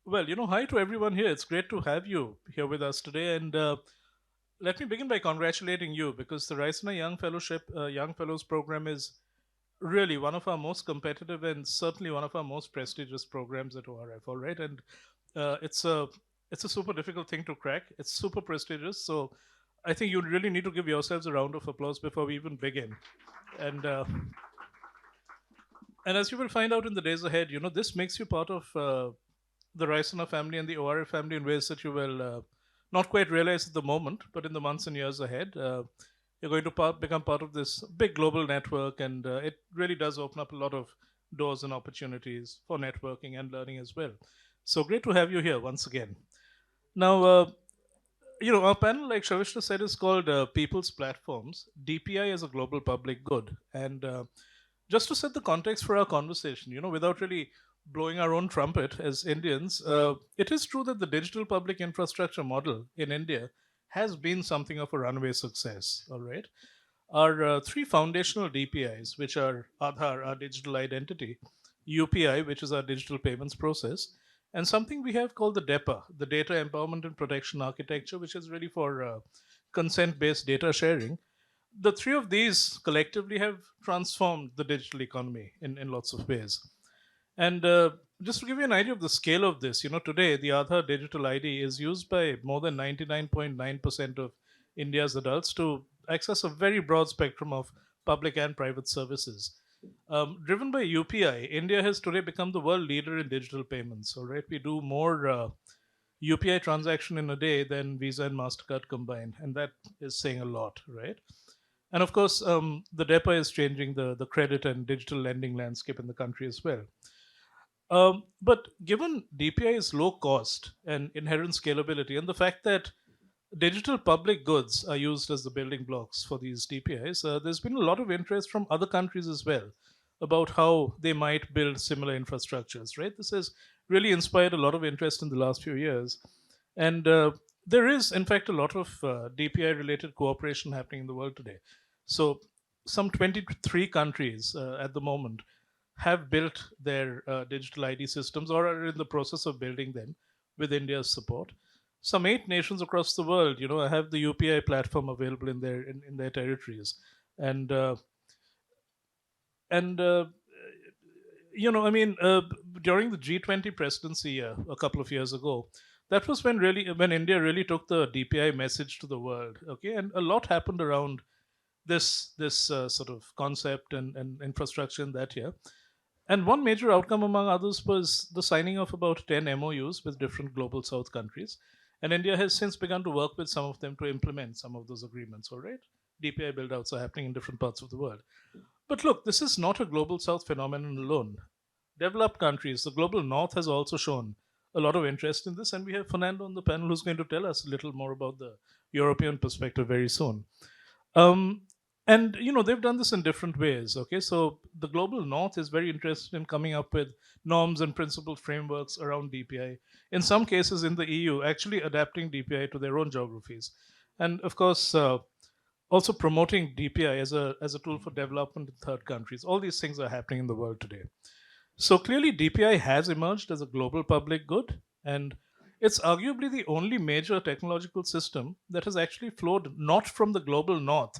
Well, hi to everyone here. It's great to have you here with us today. And let me begin by congratulating you because the Raisina Young Fellows program is really one of our most competitive and certainly one of our most prestigious programs at ORF. All right, and it's a super difficult thing to crack. It's super prestigious, so I think you really need to give yourselves a round of applause before we even begin. And and as you will find out in the days ahead, this makes you part of the Raisina family and the ORF family in ways that you will not quite realize at the moment, but in the months and years ahead, you're going to become part of this big global network, and it really does open up a lot of doors and opportunities for networking and learning as well. So great to have you here once again. Now, our panel, like Shavishna said, is called People's Platforms. DPI is a global public good. And just to set the context for our conversation, without really blowing our own trumpet as Indians, it is true that the digital public infrastructure model in India has been something of a runaway success. All right. Our three foundational DPIs, which are Aadhaar, our digital identity, UPI, which is our digital payments process, and something we have called the DEPA, the Data Empowerment and Protection Architecture, which is really for consent based data sharing. The three of these collectively have transformed the digital economy in lots of ways. And just to give you an idea of the scale of this, today the Aadhaar digital ID is used by more than 99.9% of India's adults to access a very broad spectrum of public and private services. Driven by UPI, India has today become the world leader in digital payments. All right, we do more UPI transaction in a day than Visa and Mastercard combined, and that is saying a lot, right? And of course, the DEPA is changing the credit and digital lending landscape in the country as well. But given DPI's low cost and inherent scalability, and the fact that digital public goods are used as the building blocks for these DPIs, there's been a lot of interest from other countries as well about how they might build similar infrastructures, right? This has really inspired a lot of interest in the last few years. And there is, in fact, a lot of DPI related cooperation happening in the world today. So, some 23 countries at the moment have built their digital ID systems or are in the process of building them with India's support. Some 8 nations across the world, have the UPI platform available in their territories, and and I mean, during the G20 presidency a couple of years ago, that was when India really took the DPI message to the world. Okay, and a lot happened around this sort of concept and infrastructure in that year. And one major outcome, among others, was the signing of about 10 MOUs with different global south countries. And India has since begun to work with some of them to implement some of those agreements, all right? DPI build outs are happening in different parts of the world. But look, this is not a global south phenomenon alone. Developed countries, the global north has also shown a lot of interest in this. And we have Fernando on the panel who's going to tell us a little more about the European perspective very soon. Um, and they've done this in different ways. Okay, so the global north is very interested in coming up with norms and principle frameworks around DPI. In some cases, in the EU, actually adapting DPI to their own geographies, and of course, also promoting DPI as a tool for development in third countries. All these things are happening in the world today. So clearly, DPI has emerged as a global public good, and it's arguably the only major technological system that has actually flowed not from the global north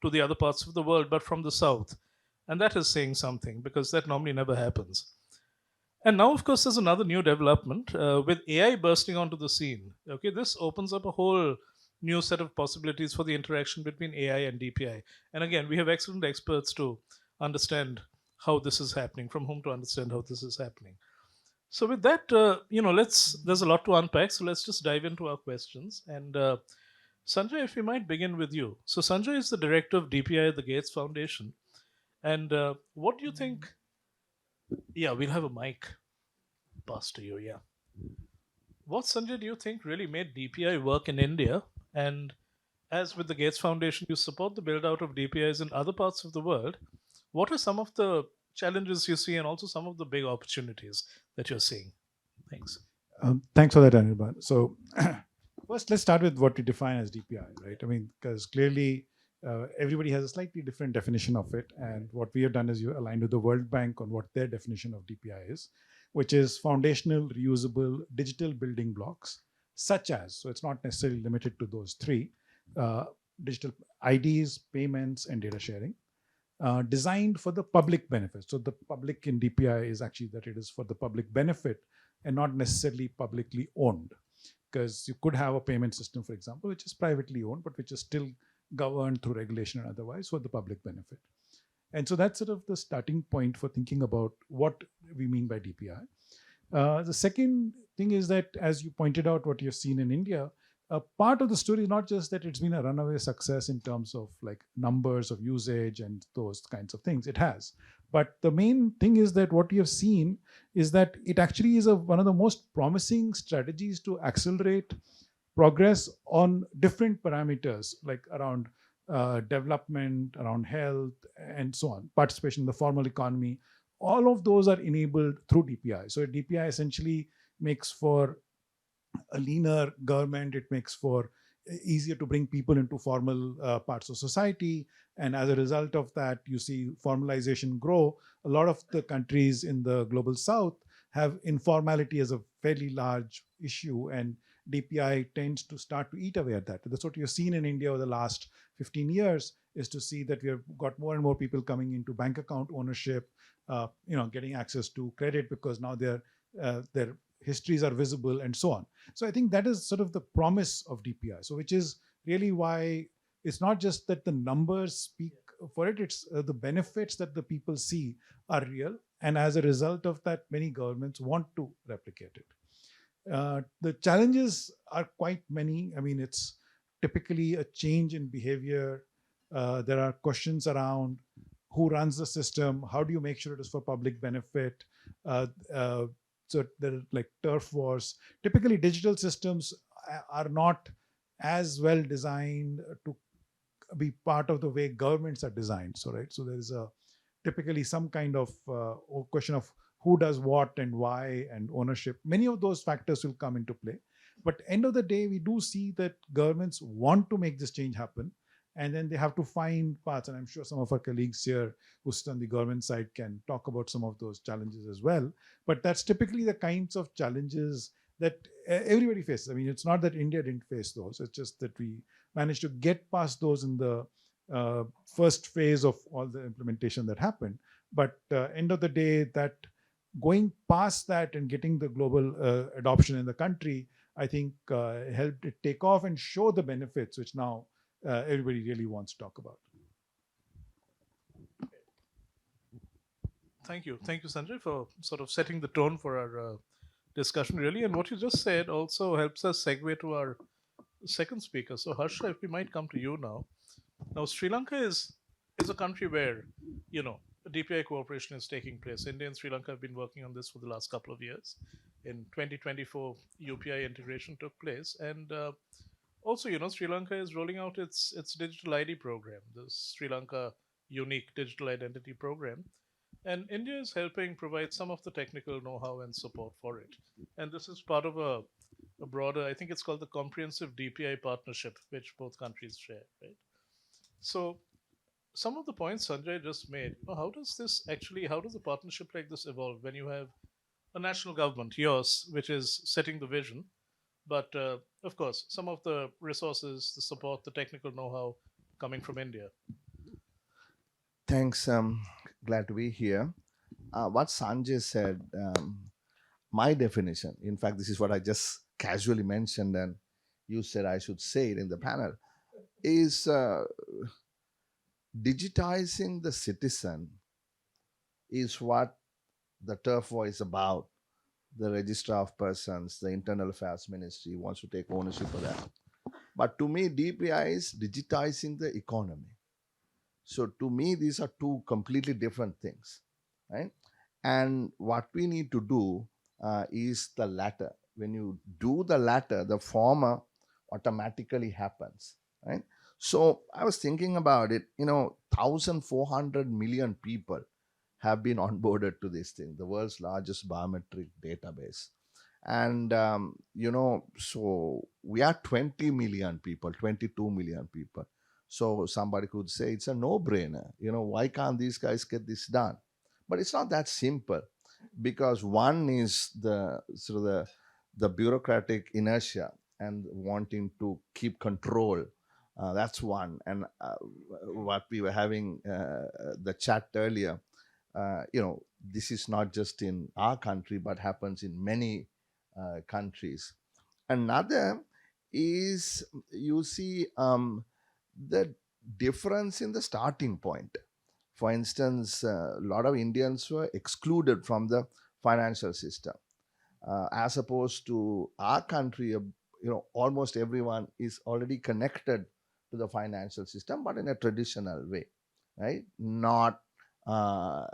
to the other parts of the world, but from the south. And that is saying something because that normally never happens. And now, of course, there's another new development with AI bursting onto the scene. Okay, this opens up a whole new set of possibilities for the interaction between AI and DPI. And again, we have excellent experts to understand how this is happening, from whom to understand how this is happening. So with that, there's a lot to unpack. So let's just dive into our questions. And Sanjay, if we might begin with you. So Sanjay is the director of DPI at the Gates Foundation. And what do you think? Yeah, we'll have a mic passed to you. Yeah. What, Sanjay, do you think really made DPI work in India? And as with the Gates Foundation, you support the build out of DPIs in other parts of the world. What are some of the challenges you see and also some of the big opportunities that you're seeing? Thanks. Thanks for that, Anirban. So, first, let's start with what we define as DPI, right? I mean, because clearly everybody has a slightly different definition of it. And what we have done is you aligned with the World Bank on what their definition of DPI is. which is foundational, reusable digital building blocks, such as, so it's not necessarily limited to those three, uh, digital IDs, payments, and data sharing, designed for the public benefit. So the public in DPI is actually that it is for the public benefit and not necessarily publicly owned. Because you could have a payment system, for example, which is privately owned, but which is still governed through regulation and otherwise for the public benefit. And so that's sort of the starting point for thinking about what we mean by DPI. The second thing is that, as you pointed out, what you've seen in India, part of the story is not just that it's been a runaway success in terms of like numbers of usage and those kinds of things. It has. But the main thing is that what you have seen is that it actually is one of the most promising strategies to accelerate progress on different parameters, like around development, around health, and so on, participation in the formal economy. All of those are enabled through DPI. So DPI essentially makes for a leaner government. It makes for easier to bring people into formal parts of society. And as a result of that, you see formalization grow. A lot of the countries in the global south have informality as a fairly large issue, and DPI tends to start to eat away at that. That's what you've seen in India over the last 15 years, is to see that we have got more and more people coming into bank account ownership, getting access to credit because now their histories are visible and so on. So I think that is sort of the promise of DPI. So which is really why it's not just that the numbers speak for it, it's the benefits that the people see are real. And as a result of that, many governments want to replicate it. The challenges are quite many. I mean, it's typically a change in behavior. There are questions around who runs the system, how do you make sure it is for public benefit. Uh, uh, so there are like turf wars. Typically, digital systems are not as well designed to be part of the way governments are designed. So right, so there is a typically some kind of question of who does what and why and ownership. Many of those factors will come into play. But end of the day, we do see that governments want to make this change happen, and then they have to find paths. And I'm sure some of our colleagues here who sit on the government side can talk about some of those challenges as well. But that's typically the kinds of challenges that everybody faces. I mean, it's not that India didn't face those. It's just that we managed to get past those in the first phase of all the implementation that happened. But end of the day, that going past that and getting the global adoption in the country, I think helped it take off and show the benefits, which now everybody really wants to talk about. Thank you, Sanjay, for sort of setting the tone for our discussion, really. And what you just said also helps us segue to our second speaker. So, Harsha, if we might come to you now. Now, Sri Lanka is a country where, DPI cooperation is taking place. India and Sri Lanka have been working on this for the last couple of years. In 2024, UPI integration took place, and also, Sri Lanka is rolling out its digital ID program, the Sri Lanka Unique Digital Identity Program, and India is helping provide some of the technical know-how and support for it. And this is part of a broader, I think it's called the Comprehensive DPI Partnership, which both countries share, right? So some of the points Sanjay just made, how does a partnership like this evolve when you have a national government, yours, which is setting the vision, but of course, some of the resources, the support, the technical know-how coming from India. Thanks. Glad to be here. What Sanjay said, my definition, in fact, this is what I just casually mentioned, and you said I should say it in the panel, is digitizing the citizen is what the turf war is about. The Registrar of Persons, the Internal Affairs Ministry wants to take ownership of that. But to me, DPI is digitizing the economy. So to me, these are two completely different things, right? And what we need to do is the latter. When you do the latter, the former automatically happens, right? So I was thinking about it, 1,400 million people have been onboarded to this thing, the world's largest biometric database. And, so we are 20 million people, 22 million people. So somebody could say it's a no-brainer. Why can't these guys get this done? But it's not that simple. because one is the sort of the bureaucratic inertia and wanting to keep control. That's one. And what we were having the chat earlier, this is not just in our country, but happens in many countries. Another is, you see, the difference in the starting point. For instance, a lot of Indians were excluded from the financial system, as opposed to our country. Almost everyone is already connected to the financial system, but in a traditional way, right? Not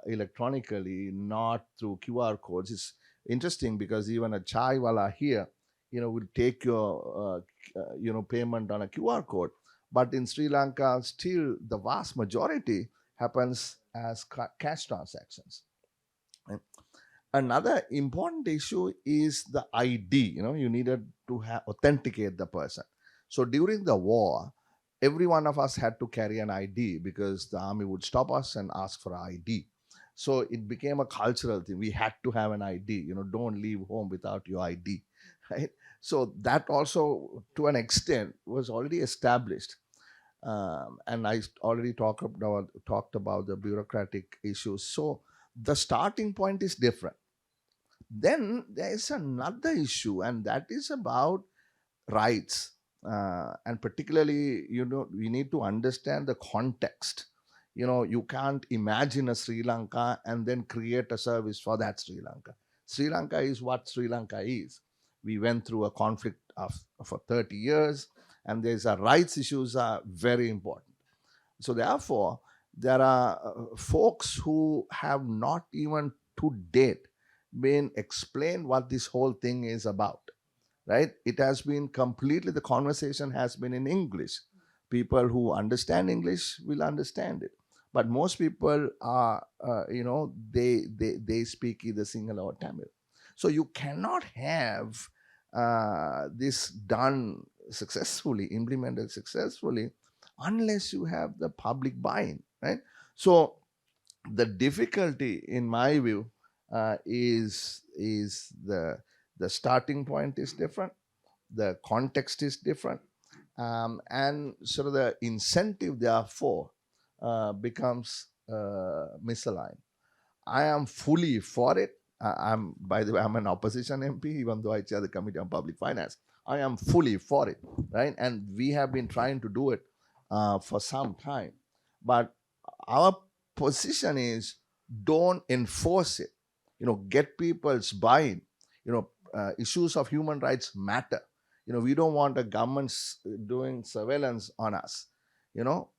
electronically, not through QR codes. It's interesting because even a chai wala here, will take your payment on a QR code. But in Sri Lanka, still the vast majority happens as cash transactions. Right? Another important issue is the ID. You needed to authenticate the person. So during the war, every one of us had to carry an ID because the army would stop us and ask for ID. So it became a cultural thing. We had to have an ID. Don't leave home without your ID, right? So that also, to an extent, was already established. And I already talked about the bureaucratic issues. So the starting point is different. Then there is another issue, and that is about rights. And particularly, we need to understand the context. You can't imagine a Sri Lanka and then create a service for that Sri Lanka. Sri Lanka is what Sri Lanka is. We went through a conflict for 30 years, and there's a rights issues are very important. So therefore, there are folks who have not even to date been explained what this whole thing is about, right? It has been completely, the conversation has been in English. People who understand English will understand it, but most people are, they speak either Sinhala or Tamil. So you cannot have this done successfully, implemented successfully, unless you have the public buy-in, right? So the difficulty, in my view, is the starting point is different, the context is different, and sort of the incentive, therefore, becomes misaligned. I am fully for it. I'm, by the way, I'm an opposition MP, even though I chair the Committee on Public Finance. I am fully for it, right? And we have been trying to do it for some time. But our position is, don't enforce it. Get people's buy-in. Issues of human rights matter. We don't want a government doing surveillance on us. You know,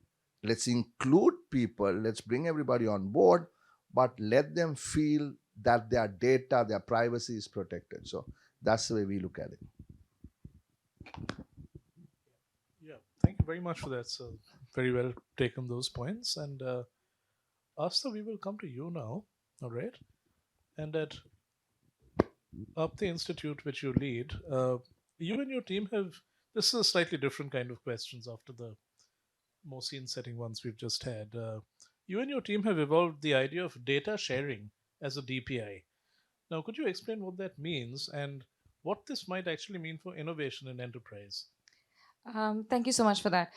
let's include people. Let's bring everybody on board, but let them feel that their data, their privacy is protected. So that's the way we look at it. Yeah, thank you very much for that, sir. Very well taken those points. And Asta, we will come to you now. All right. And at Up the Institute, which you lead, you and your team have. This is a slightly different kind of questions after the more scene setting ones we've just had. You and your team have evolved the idea of data sharing as a DPI. Now, could you explain what that means and what this might actually mean for innovation in enterprise? Thank you so much for that.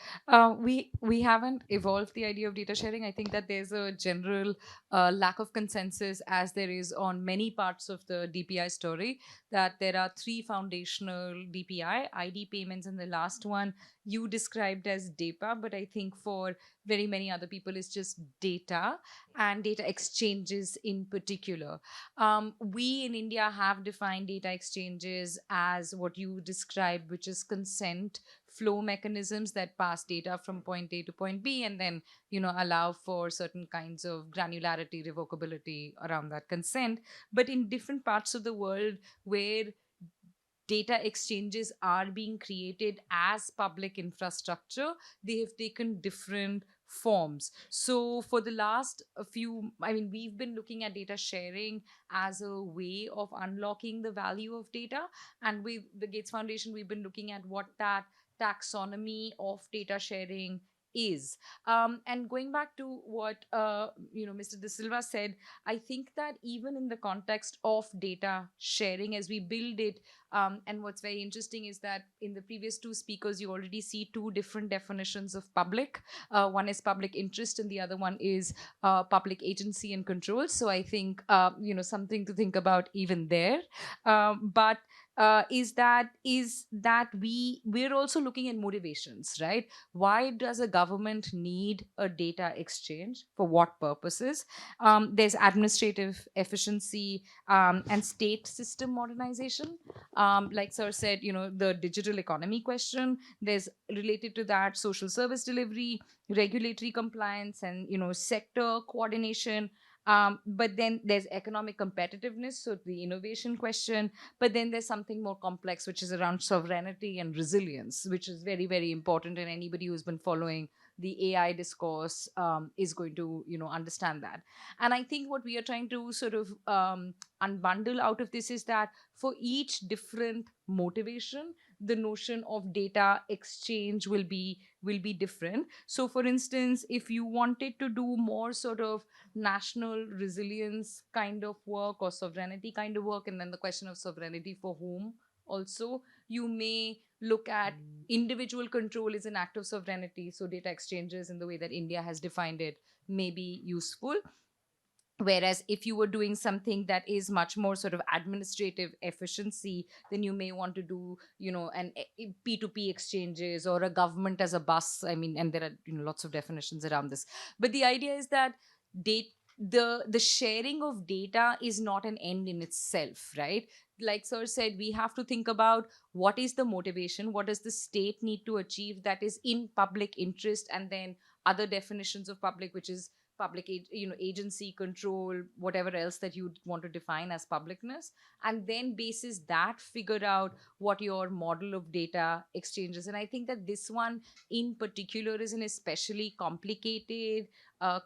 We haven't evolved the idea of data sharing. I think that there's a general lack of consensus, as there is on many parts of the DPI story, that there are three foundational DPI, ID payments, and the last one you described as DAPA, but I think for very many other people it's just data and data exchanges in particular. We in India have defined data exchanges as what you described, which is consent flow mechanisms that pass data from point A to point B, and then allow for certain kinds of granularity, revocability around that consent. But in different parts of the world where data exchanges are being created as public infrastructure, they have taken different forms. So for the last few, I mean, we've been looking at data sharing as a way of unlocking the value of data. And with the Gates Foundation, we've been looking at what that taxonomy of data sharing is. And going back to what Mr. De Silva said, I think that even in the context of data sharing, as we build it, and what's very interesting is that in the previous two speakers, you already see two different definitions of public. One is public interest, and the other one is public agency and control. So I think something to think about even there. But is that we're also looking at motivations, right? Why does a government need a data exchange? For what purposes? There's administrative efficiency and state system modernization. Like Sir said, the digital economy question. There's related to that social service delivery, regulatory compliance, and sector coordination. But then there's economic competitiveness, so the innovation question. But then there's something more complex, which is around sovereignty and resilience, which is very, very important. And anybody who's been following the AI discourse is going to, understand that. And I think what we are trying to sort of unbundle out of this is that for each different motivation, the notion of data exchange will be different. So for instance, if you wanted to do more sort of national resilience kind of work or sovereignty kind of work, and then the question of sovereignty for whom also, you may look at individual control is an act of sovereignty. So data exchanges in the way that India has defined it may be useful. Whereas if you were doing something that is much more sort of administrative efficiency, then you may want to do, an P2P exchanges or a government as a bus. I mean, and there are lots of definitions around this. But the idea is that the sharing of data is not an end in itself, right? Like Sir said, we have to think about what is the motivation, what does the state need to achieve that is in public interest, and then other definitions of public, which is public agency, control, whatever else that you want to define as publicness, and then basis that figure out what your model of data exchanges. And I think that this one in particular is an especially complicated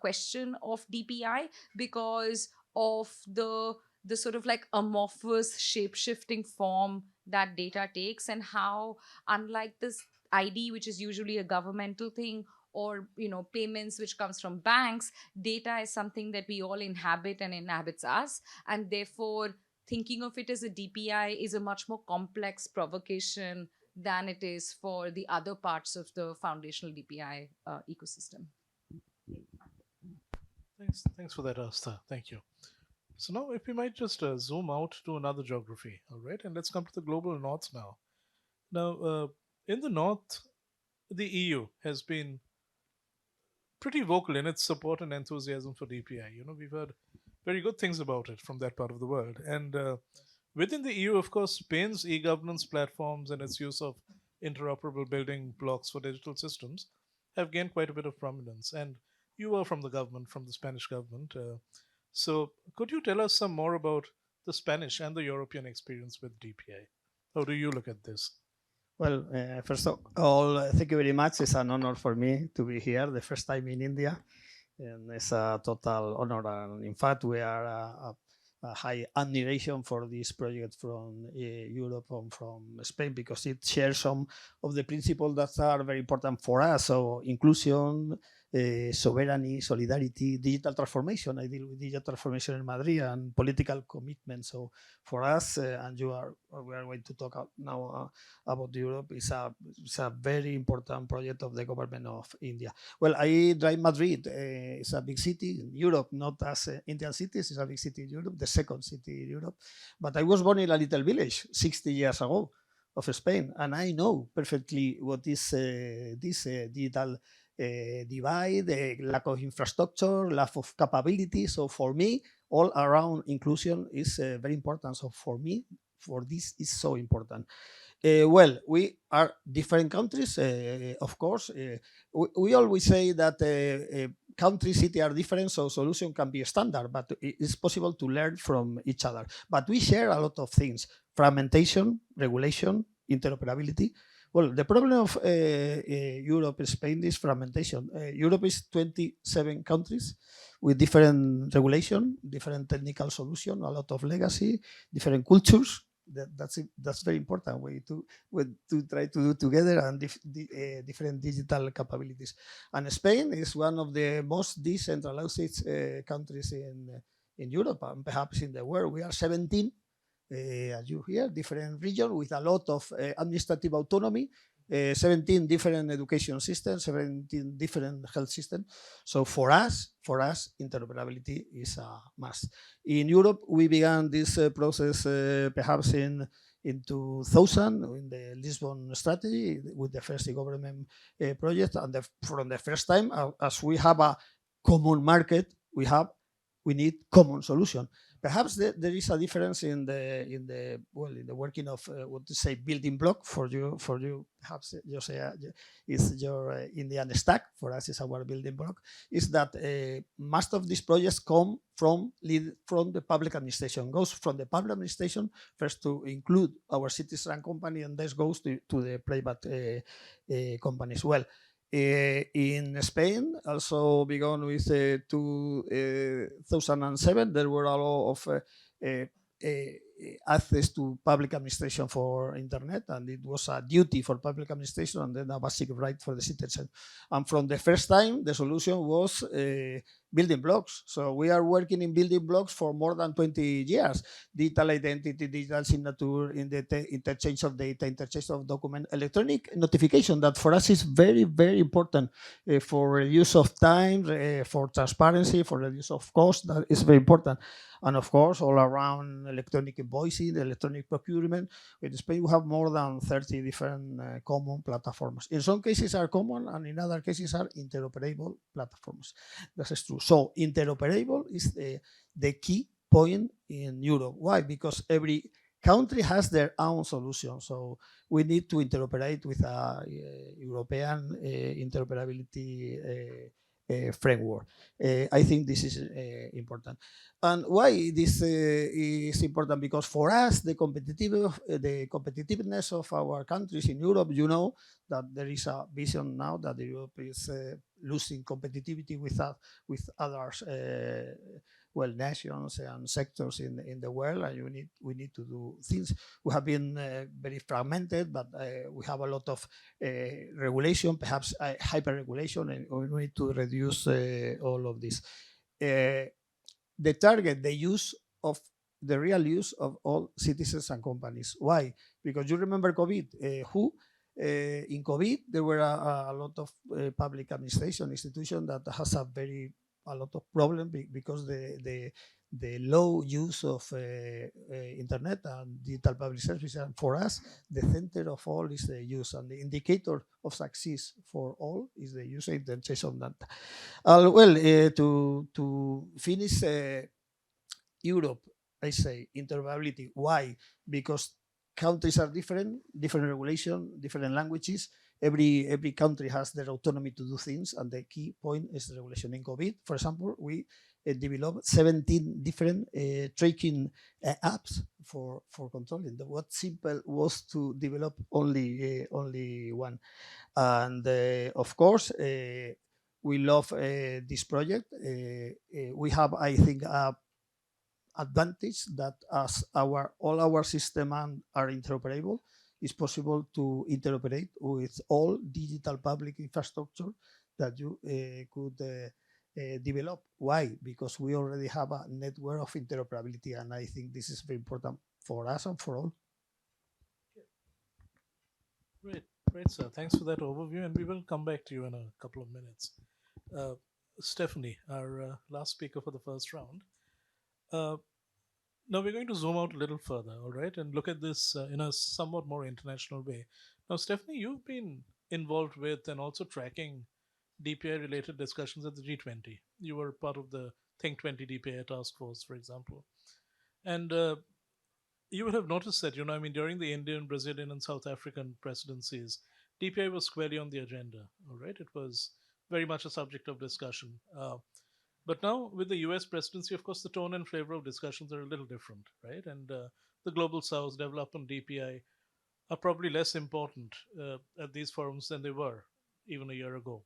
question of DPI because of the sort of like amorphous shape-shifting form that data takes, and how, unlike this ID, which is usually a governmental thing, or payments which comes from banks, data is something that we all inhabit and inhabits us, and therefore thinking of it as a DPI is a much more complex provocation than it is for the other parts of the foundational DPI ecosystem. Thanks for that, Asta. Thank you. So now, if we might just zoom out to another geography, all right, and let's come to the global north now. Now, in the north, the EU has been pretty vocal in its support and enthusiasm for DPI. We've heard very good things about it from that part of the world. And within the EU, of course, Spain's e-governance platforms and its use of interoperable building blocks for digital systems have gained quite a bit of prominence. And you are from the government, from the Spanish government. So could you tell us some more about the Spanish and the European experience with DPI? How do you look at this? Well, first of all, thank you very much. It's an honor for me to be here the first time in India. And it's a total honor. And in fact, we are a high admiration for this project from Europe and from Spain, because it shares some of the principles that are very important for us. So inclusion, sovereignty, solidarity, digital transformation. I deal with digital transformation in Madrid, and political commitment. So for us, and we are going to talk now about Europe, it's a very important project of the government of India. Well, I drive Madrid. It's a big city in Europe, not as Indian cities. It's a big city in Europe, the second city in Europe. But I was born in a little village 60 years ago of Spain, and I know perfectly what is this digital divide, the lack of infrastructure, lack of capability. So for me, all around inclusion is very important. So for me, for this is so important. Well, we are different countries, of course. We always say that country, city are different, so solution can be a standard, but it's possible to learn from each other. But we share a lot of things: fragmentation, regulation, interoperability. Well, the problem of Europe and Spain is fragmentation. Europe is 27 countries with different regulation, different technical solution, a lot of legacy, different cultures, That's very important way to try to do together and different digital capabilities. And Spain is one of the most decentralized countries in Europe and perhaps in the world. We are 17, as you hear, different regions with a lot of administrative autonomy, 17 different education systems, 17 different health systems. So for us, interoperability is a must. In Europe, we began this process perhaps in 2000 in the Lisbon strategy with the first government project, and from the first time, as we have a common market, we need common solution. Perhaps there is a difference in the working of what to say building block for you. Perhaps you say is your Indian stack. For us, is our building block. Is that most of these projects come from the public administration. Goes from the public administration first to include our citizen company, and this goes to the private companies. Well. In Spain, also begun with 2007, there were a lot of access to public administration for internet, and it was a duty for public administration and then a basic right for the citizen. And from the first time, the solution was building blocks. So we are working in building blocks for more than 20 years. Digital identity, digital signature, in the interchange of data, interchange of document, electronic notification, that for us is very, very important for reduce of time, for transparency, for reduce of cost. That is very important. And of course, all around electronic invoicing, electronic procurement. In Spain, we have more than 30 different common platforms. In some cases are common, and in other cases are interoperable platforms. That is true. So interoperable is the key point in Europe. Why? Because every country has their own solution. So we need to interoperate with a European interoperability framework. I think this is important. And why this is important? Because for us, the competitiveness of our countries in Europe, you know that there is a vision now that Europe is losing competitivity with others, nations and sectors in the world, and we need to do things. We have been very fragmented, but we have a lot of regulation, perhaps hyper regulation, and we need to reduce all of this. The target, the real use of all citizens and companies. Why? Because you remember COVID. In COVID, there were a lot of public administration institutions that has a lot of problem because the low use of internet and digital public services. And for us, the center of all is the use, and the indicator of success for all is the user interchange of data. To finish Europe, I say interoperability. Why? Because countries are different regulation, different languages. Every country has their autonomy to do things, and the key point is the regulation. In COVID, for example, we developed 17 different tracking apps for controlling. What simple was to develop only one. And of course, we love this project. We have, I think, a advantage that as all our systems are interoperable, it's possible to interoperate with all digital public infrastructure that you could develop. Why? Because we already have a network of interoperability, and I think this is very important for us and for all. Great, sir. Thanks for that overview, and we will come back to you in a couple of minutes. Stephanie, our last speaker for the first round. Now we're going to zoom out a little further, all right, and look at this in a somewhat more international way. Now, Stephanie, you've been involved with and also tracking DPI-related discussions at the G20. You were part of the Think 20 DPI task force, for example. And you would have noticed that, during the Indian, Brazilian, and South African presidencies, DPI was squarely on the agenda, all right? It was very much a subject of discussion. But now, with the US presidency, of course, the tone and flavor of discussions are a little different, right? And the Global South, development, DPI are probably less important at these forums than they were even a year ago.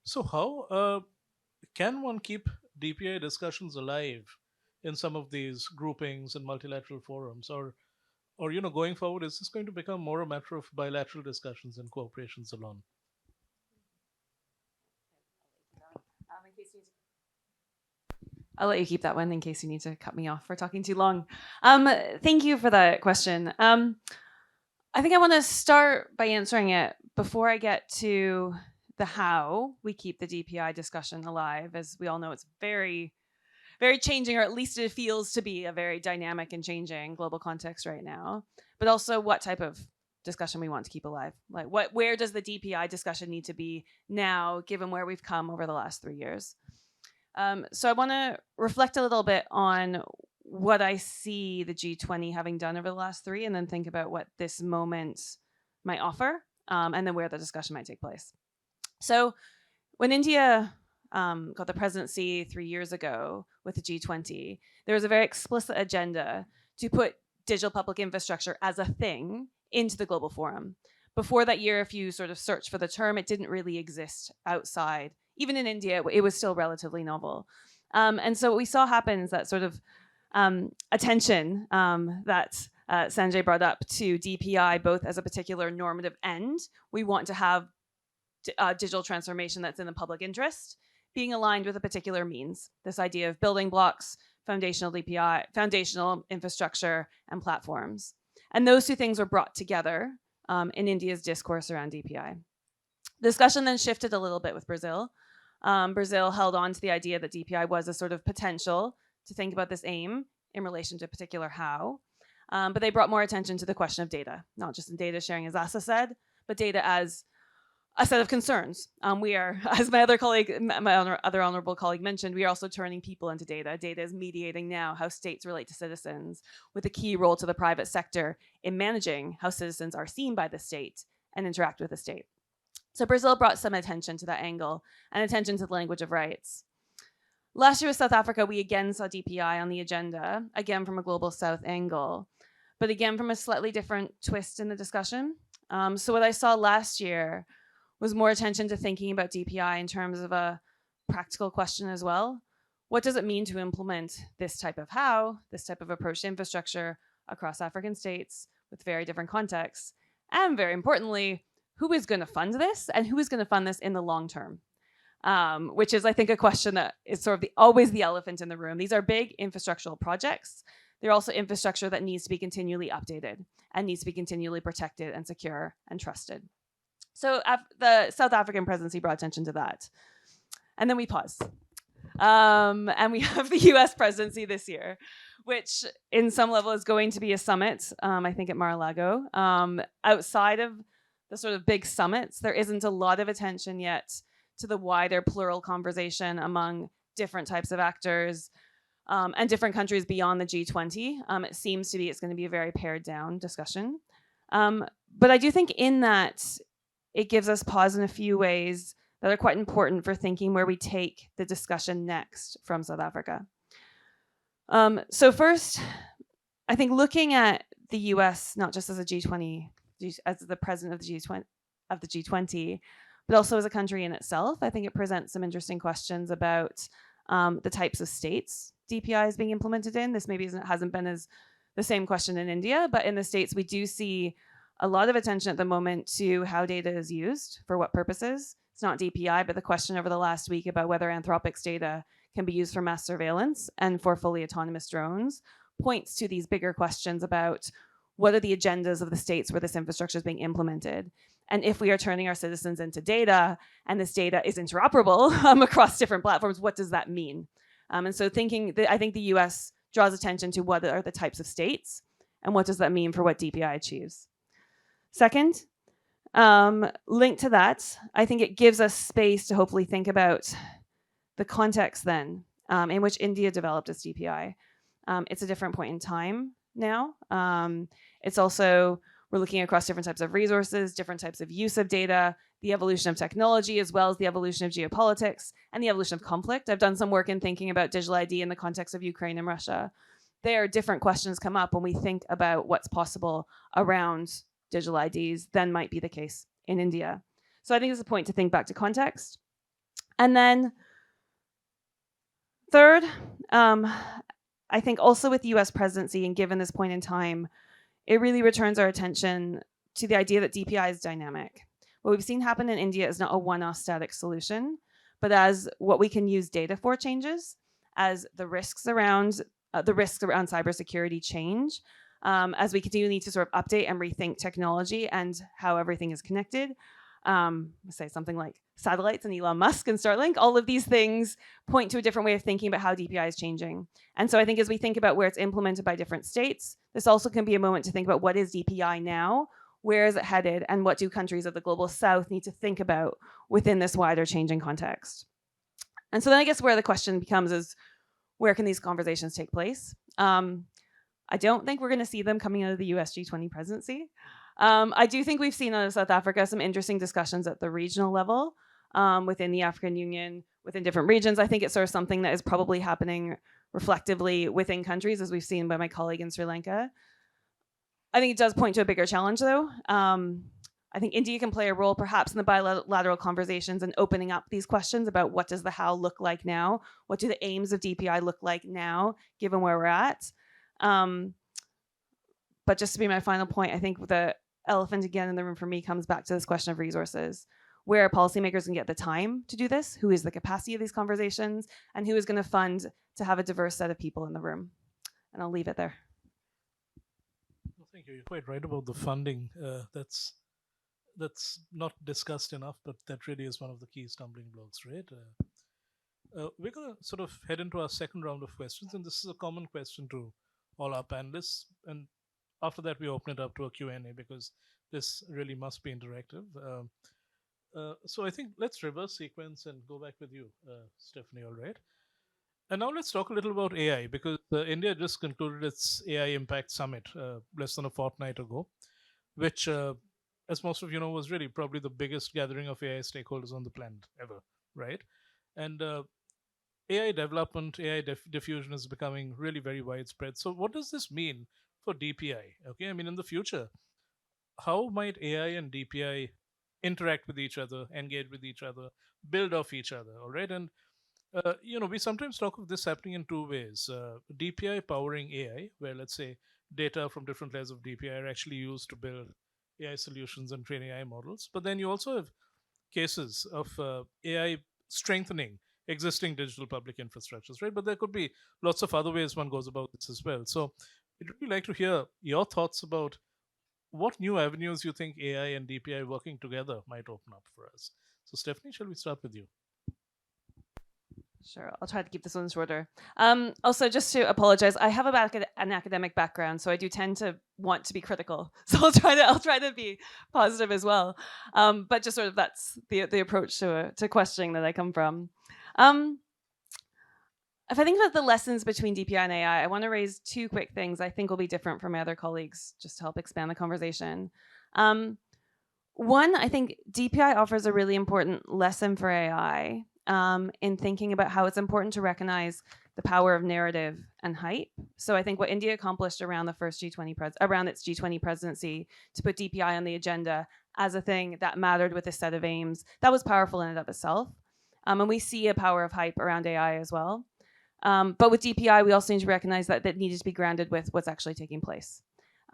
So, how can one keep DPI discussions alive in some of these groupings and multilateral forums? Or Or, going forward, is this going to become more a matter of bilateral discussions and cooperations alone? I'll let you keep that one in case you need to cut me off for talking too long. Thank you for that question. I think I want to start by answering it before I get to the how we keep the DPI discussion alive. As we all know, it's very, very changing, or at least it feels to be a very dynamic and changing global context right now. But also what type of discussion we want to keep alive. Like where does the DPI discussion need to be now, given where we've come over the last 3 years? So I want to reflect a little bit on what I see the G20 having done over the last 3, and then think about what this moment might offer, and then where the discussion might take place. So when India got the presidency 3 years ago with the G20, there was a very explicit agenda to put digital public infrastructure as a thing into the global forum. Before that year, if you sort of search for the term, it didn't really exist outside. Even in India, it was still relatively novel. And so what we saw happen is that sort of attention that Sanjay brought up to DPI, both as a particular normative end. We want to have digital transformation that's in the public interest, being aligned with a particular means. This idea of building blocks, foundational DPI, foundational infrastructure, and platforms. And those two things were brought together in India's discourse around DPI. The discussion then shifted a little bit with Brazil. Brazil held on to the idea that DPI was a sort of potential to think about this aim in relation to a particular how. But they brought more attention to the question of data, not just in data sharing, as Asa said, but data as a set of concerns. We are, as my other honorable colleague mentioned, we are also turning people into data. Data is mediating now how states relate to citizens, with a key role to the private sector in managing how citizens are seen by the state and interact with the state. So Brazil brought some attention to that angle and attention to the language of rights. Last year with South Africa, we again saw DPI on the agenda, again from a global South angle, but again from a slightly different twist in the discussion. So what I saw last year was more attention to thinking about DPI in terms of a practical question as well. What does it mean to implement this type of how, this type of approach to infrastructure across African states with very different contexts? And very importantly, who is going to fund this, and who is going to fund this in the long term? Which is, I think, a question that is sort of always the elephant in the room. These are big infrastructural projects. They're also infrastructure that needs to be continually updated and needs to be continually protected and secure and trusted. So the South African presidency brought attention to that. And then we pause. And we have the US presidency this year, which in some level is going to be a summit, I think at Mar-a-Lago. Outside of the sort of big summits, there isn't a lot of attention yet to the wider plural conversation among different types of actors and different countries beyond the G20. It seems to be it's going to be a very pared down discussion. But I do think in that it gives us pause in a few ways that are quite important for thinking where we take the discussion next from South Africa. So first, I think looking at the US, not just as a G20, as the president of the G20, but also as a country in itself, I think it presents some interesting questions about the types of states DPI is being implemented in. This maybe hasn't been as the same question in India, but in the States, we do see a lot of attention at the moment to how data is used, for what purposes. It's not DPI, but the question over the last week about whether Anthropic's data can be used for mass surveillance and for fully autonomous drones points to these bigger questions about what are the agendas of the states where this infrastructure is being implemented. And if we are turning our citizens into data and this data is interoperable across different platforms, what does that mean? And so I think the US draws attention to what are the types of states and what does that mean for what DPI achieves. Second, linked to that, I think it gives us space to hopefully think about the context then in which India developed its DPI. It's a different point in time now. It's also, we're looking across different types of resources, different types of use of data, the evolution of technology, as well as the evolution of geopolitics and the evolution of conflict. I've done some work in thinking about digital ID in the context of Ukraine and Russia. There, different questions come up when we think about what's possible around digital IDs than might be the case in India. So I think it's a point to think back to context. And then third, I think also with the US presidency and given this point in time, it really returns our attention to the idea that DPI is dynamic. What we've seen happen in India is not a one-off static solution, but as what we can use data for changes, as the risks around cybersecurity change, as we continue to need to sort of update and rethink technology and how everything is connected. Say something like satellites and Elon Musk and Starlink, all of these things point to a different way of thinking about how DPI is changing. And so I think as we think about where it's implemented by different states, this also can be a moment to think about what is DPI now, where is it headed, and what do countries of the global south need to think about within this wider changing context. And so then I guess where the question becomes is, where can these conversations take place? I don't think we're going to see them coming out of the US G20 presidency. I do think we've seen out of South Africa some interesting discussions at the regional level within the African Union, within different regions. I think it's sort of something that is probably happening reflectively within countries, as we've seen by my colleague in Sri Lanka. I think it does point to a bigger challenge, though. I think India can play a role perhaps in the bilateral conversations and opening up these questions about what does the how look like now? What do the aims of DPI look like now, given where we're at? But just to be my final point, I think the elephant again in the room for me comes back to this question of resources. Where are policymakers going to get the time to do this? Who is the capacity of these conversations? And who is going to fund to have a diverse set of people in the room? And I'll leave it there. Well, thank you. You're quite right about the funding. That's not discussed enough, but that really is one of the key stumbling blocks, right? We're going to sort of head into our second round of questions, and this is a common question to all our panelists. And after that, we open it up to a Q&A because this really must be interactive. So I think let's reverse sequence and go back with you, Stephanie, all right? And now let's talk a little about AI, because India just concluded its AI Impact Summit less than a fortnight ago, which, as most of you know, was really probably the biggest gathering of AI stakeholders on the planet ever, right? And AI development, AI diffusion is becoming really very widespread. So what does this mean for DPI? Okay, I mean, in the future, how might AI and DPI interact with each other, engage with each other, build off each other, all right? And we sometimes talk of this happening in two ways. DPI powering AI, where let's say data from different layers of DPI are actually used to build AI solutions and train AI models. But then you also have cases of AI strengthening existing digital public infrastructures, right? But there could be lots of other ways one goes about this as well. So I'd really like to hear your thoughts about what new avenues you think AI and DPI working together might open up for us. So Stephanie, shall we start with you? Sure, I'll try to keep this one shorter. Also, just to apologize, I have an academic background, so I do tend to want to be critical. So I'll try to be positive as well. But just sort of that's the approach to questioning that I come from. If I think about the lessons between DPI and AI, I want to raise two quick things I think will be different from my other colleagues, just to help expand the conversation. One, I think DPI offers a really important lesson for AI in thinking about how it's important to recognize the power of narrative and hype. So I think what India accomplished around the first around its G20 presidency to put DPI on the agenda as a thing that mattered with a set of aims, that was powerful in and of itself. And we see a power of hype around AI as well. But with DPI, we also need to recognize that needed to be grounded with what's actually taking place.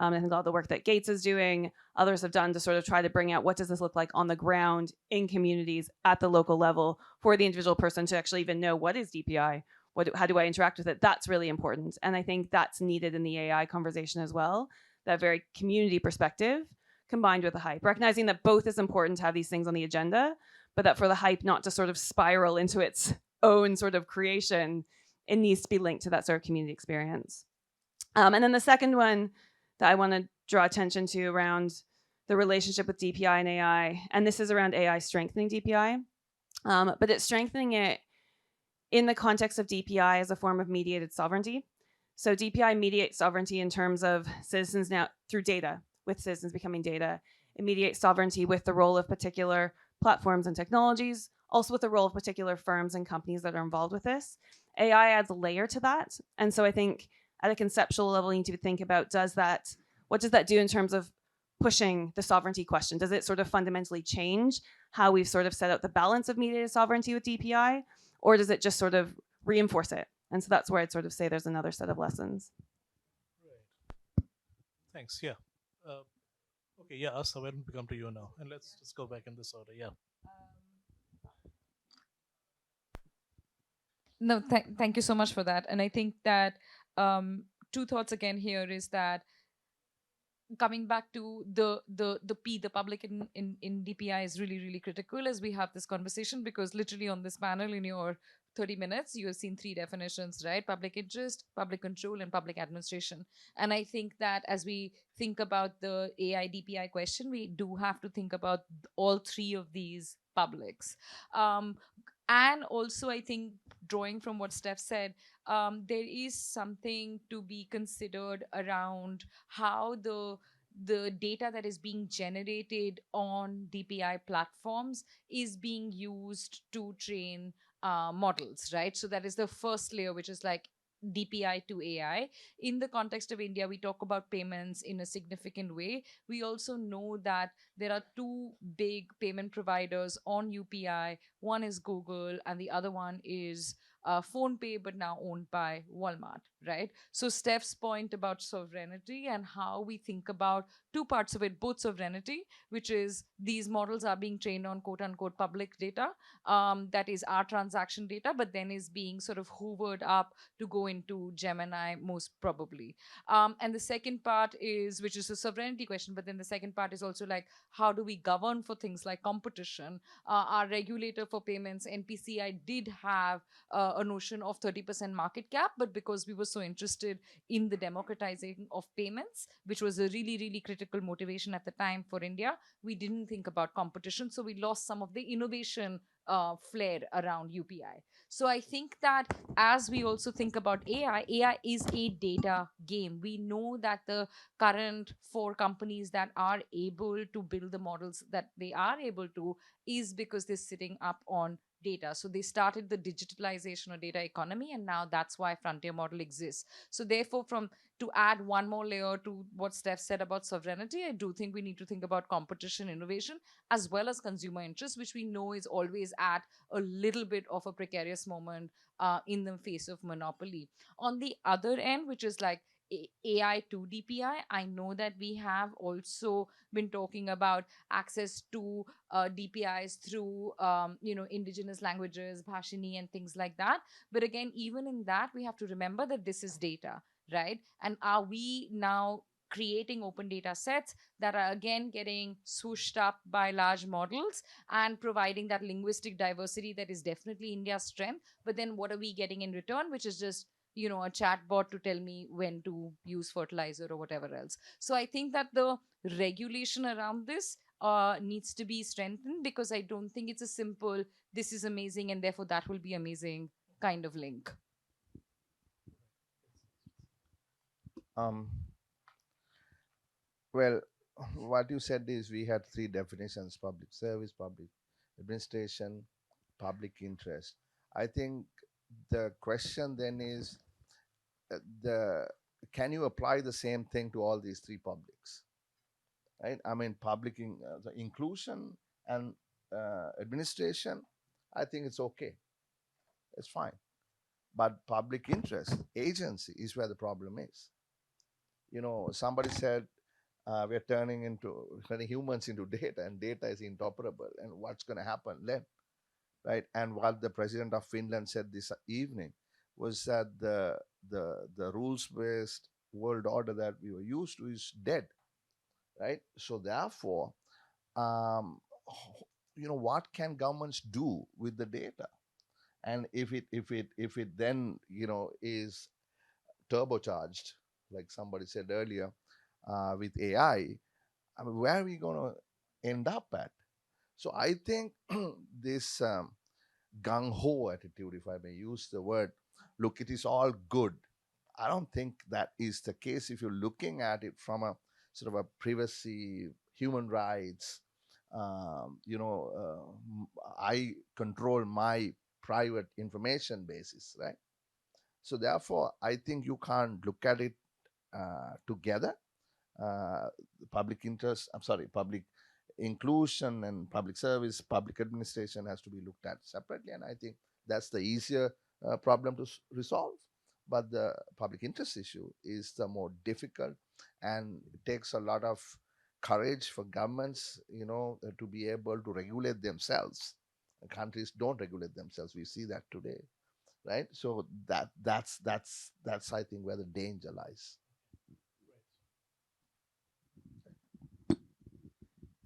I think all the work that Gates is doing, others have done to sort of try to bring out what does this look like on the ground in communities at the local level for the individual person to actually even know what is DPI, how do I interact with it? That's really important. And I think that's needed in the AI conversation as well, that very community perspective combined with the hype, recognizing that both is important to have these things on the agenda, but that for the hype not to sort of spiral into its own sort of creation, it needs to be linked to that sort of community experience. And then the second one that I want to draw attention to around the relationship with DPI and AI, and this is around AI strengthening DPI, but it's strengthening it in the context of DPI as a form of mediated sovereignty. So DPI mediates sovereignty in terms of citizens now through data, with citizens becoming data. It mediates sovereignty with the role of particular platforms and technologies, also with the role of particular firms and companies that are involved with this. AI adds a layer to that. And so I think at a conceptual level, you need to think about what does that do in terms of pushing the sovereignty question? Does it sort of fundamentally change how we've sort of set out the balance of mediated sovereignty with DPI? Or does it just sort of reinforce it? And so that's where I'd sort of say there's another set of lessons. Right. Thanks. Yeah. Uh, okay, yeah, Asa, why don't we come to you now? And let's just go back in this order. Yeah. No, thank you so much for that. And I think that two thoughts again here is that coming back to the public in DPI is really, really critical as we have this conversation, because literally on this panel in your 30 minutes, you have seen three definitions, right? Public interest, public control, and public administration. And I think that as we think about the AI DPI question, we do have to think about all three of these publics. And also, I think drawing from what Steph said, there is something to be considered around how the data that is being generated on DPI platforms is being used to train models, right? So that is the first layer, which is like DPI to AI. In the context of India, we talk about payments in a significant way. We also know that there are two big payment providers on UPI. One is Google, and the other one is PhonePe, but now owned by Walmart, right? So Steph's point about sovereignty and how we think about two parts of it, both sovereignty, which is these models are being trained on quote unquote public data, that is our transaction data, but then is being sort of hoovered up to go into Gemini most probably. And the second part is, which is a sovereignty question, but then the second part is also like, how do we govern for things like competition? Our regulator for payments, NPCI, did have a notion of 30% market cap, but because we were so interested in the democratizing of payments, which was a really, really critical motivation at the time for India, we didn't think about competition. So we lost some of the innovation flair around UPI. So I think that as we also think about AI, AI is a data game. We know that the current four companies that are able to build the models that they are able to is because they're sitting up on data. So they started the digitalization of data economy, and now that's why frontier model exists. So therefore, from to add one more layer to what Steph said about sovereignty, I do think we need to think about competition, innovation, as well as consumer interest, which we know is always at a little bit of a precarious moment in the face of monopoly. On the other end, which is like AI to DPI, I know that we have also been talking about access to DPIs through, indigenous languages, Bhashini, and things like that. But again, even in that, we have to remember that this is data, right? And are we now creating open data sets that are again getting swooshed up by large models and providing that linguistic diversity that is definitely India's strength? But then what are we getting in return, which is just a chat bot to tell me when to use fertilizer or whatever else. So I think that the regulation around this needs to be strengthened, because I don't think it's a simple this is amazing and therefore that will be amazing kind of link. Um, well, what you said is we had three definitions: public service, public administration, public interest. I think the question then is the can you apply the same thing to all these three publics, right? I mean, the inclusion and administration, I think it's okay, it's fine. But public interest agency is where the problem is. Somebody said we're turning humans into data, and data is interoperable, and what's going to happen then, right? And what the president of Finland said this evening was that the rules based world order that we were used to is dead, right? So therefore, um, what can governments do with the data? And if it then is turbocharged, like somebody said earlier, with AI, I mean, where are we going to end up at? So I think this gung ho attitude, if I may use the word, look, it is all good. I don't think that is the case if you're looking at it from a sort of a privacy, human rights. I control my private information basis, right? So therefore, I think you can't look at it together. uh, Public interest, I'm sorry, public inclusion and public service, public administration has to be looked at separately. And I think that's the easier problem to resolve. But the public interest issue is the more difficult and it takes a lot of courage for governments, to be able to regulate themselves. Countries don't regulate themselves. We see that today, right? So that's I think where the danger lies.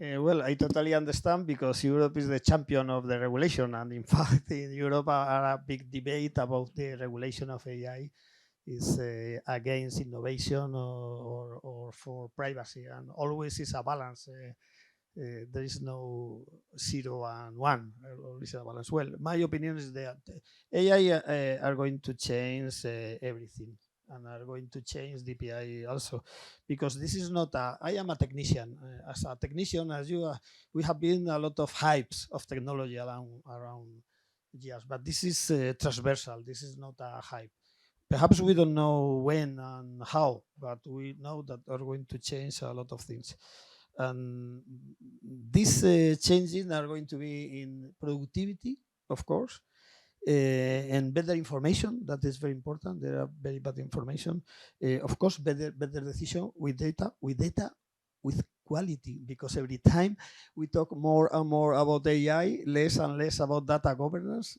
Well, I totally understand because Europe is the champion of the regulation, and in fact, in Europe, are a big debate about the regulation of AI is against innovation or for privacy, and always is a balance. There is no 0 and 1, always a balance. Well, my opinion is that AI are going to change everything, and are going to change DPI also, because this is not a. I am a technician. As a technician, as you, we have been a lot of hypes of technology around years, but this is transversal. This is not a hype. Perhaps we don't know when and how, but we know that are going to change a lot of things. And these changes are going to be in productivity, of course, and better information. That is very important. There are very bad information. Of course, better decision with data, with quality, because every time we talk more and more about AI, less and less about data governance,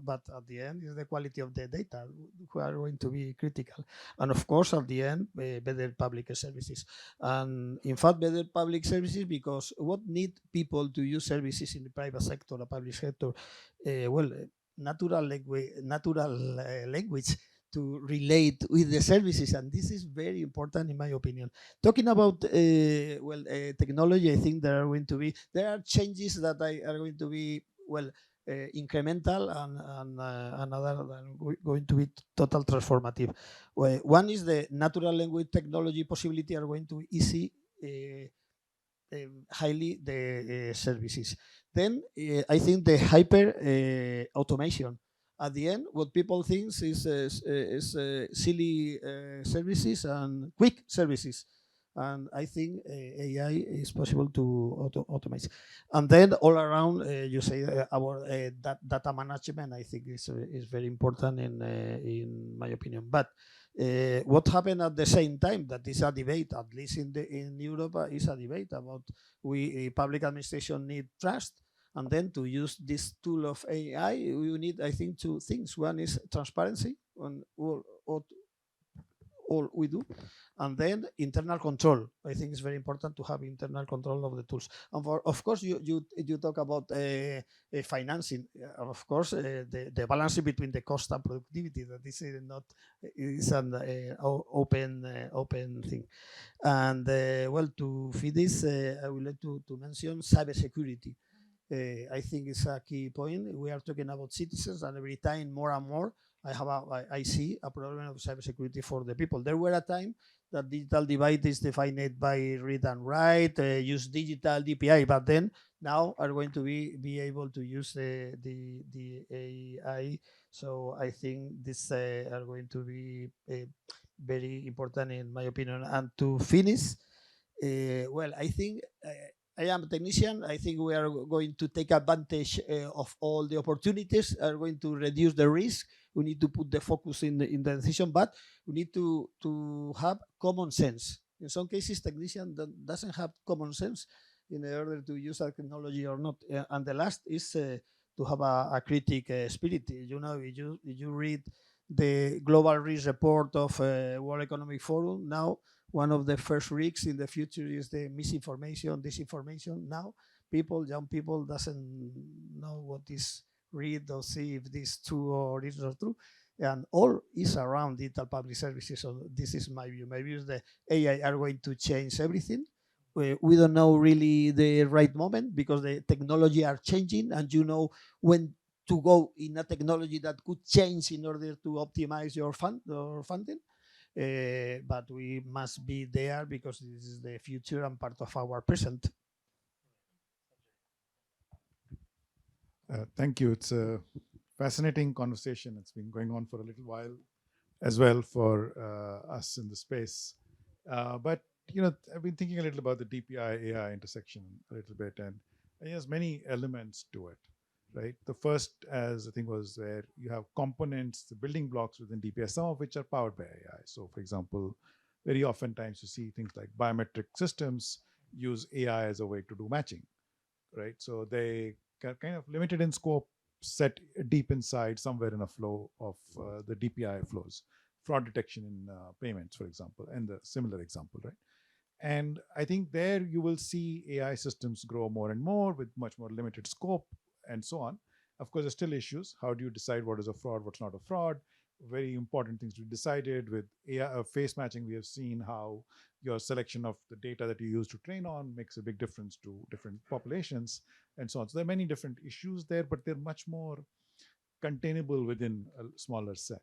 but at the end is the quality of the data who are going to be critical. And of course, at the end, better public services. And in fact, better public services, because what need people to use services in the private sector, the public sector? Well, natural language to relate with the services, and this is very important in my opinion. Talking about technology, I think there are changes that are going to be incremental, and other than going to be total transformative. Well, one is the natural language technology possibility are going to easy highly the services. Then I think the hyper automation. At the end, what people think is silly services and quick services. And I think AI is possible to automate. And then all around, you say about data management, I think is very important in my opinion. But what happened at the same time, that is a debate, at least in Europe, is a debate about we public administration need trust, and then to use this tool of AI, we need, I think, two things. One is transparency on all we do, and then internal control. I think it's very important to have internal control of the tools. And of course, you talk about financing. Of course, the balance between the cost and productivity. That is not is an open thing. And to feed this, I would like to mention cybersecurity. I think it's a key point. We are talking about citizens, and every time more and more, I see a problem of cybersecurity for the people. There were a time that digital divide is defined by read and write, use digital DPI, but then now are going to be able to use the AI. So I think this are going to be very important in my opinion. And to finish, I think I am a technician. I think we are going to take advantage of all the opportunities, are going to reduce the risk. We need to put the focus in the decision, but we need to have common sense. In some cases, technician doesn't have common sense in order to use a technology or not. And the last is to have a critic spirit. You know, if you read the global risk report of World Economic Forum now, one of the first risks in the future is the misinformation, disinformation. Now, young people, doesn't know what is read or see if this is true or is not true, and all is around digital public services. So this is my view. My view is that AI are going to change everything. We don't know really the right moment because the technology are changing, and you know when to go in a technology that could change in order to optimize your funding. But we must be there because this is the future and part of our present. Thank you. It's a fascinating conversation. It's been going on for a little while as well for us in the space. But I've been thinking a little about the DPI AI intersection a little bit, and there's many elements to it, right? The first, as I think, was where you have components, the building blocks within DPI, some of which are powered by AI. So, for example, very oftentimes you see things like biometric systems use AI as a way to do matching, right? So they are kind of limited in scope, set deep inside somewhere in a flow of the DPI flows, fraud detection in payments, for example, and the similar example, right? And I think there you will see AI systems grow more and more with much more limited scope and so on. Of course, there's still issues. How do you decide what is a fraud, what's not a fraud? Very important things to be decided. With AI face matching, we have seen how your selection of the data that you use to train on makes a big difference to different populations and so on. So there are many different issues there, but they're much more containable within a smaller set.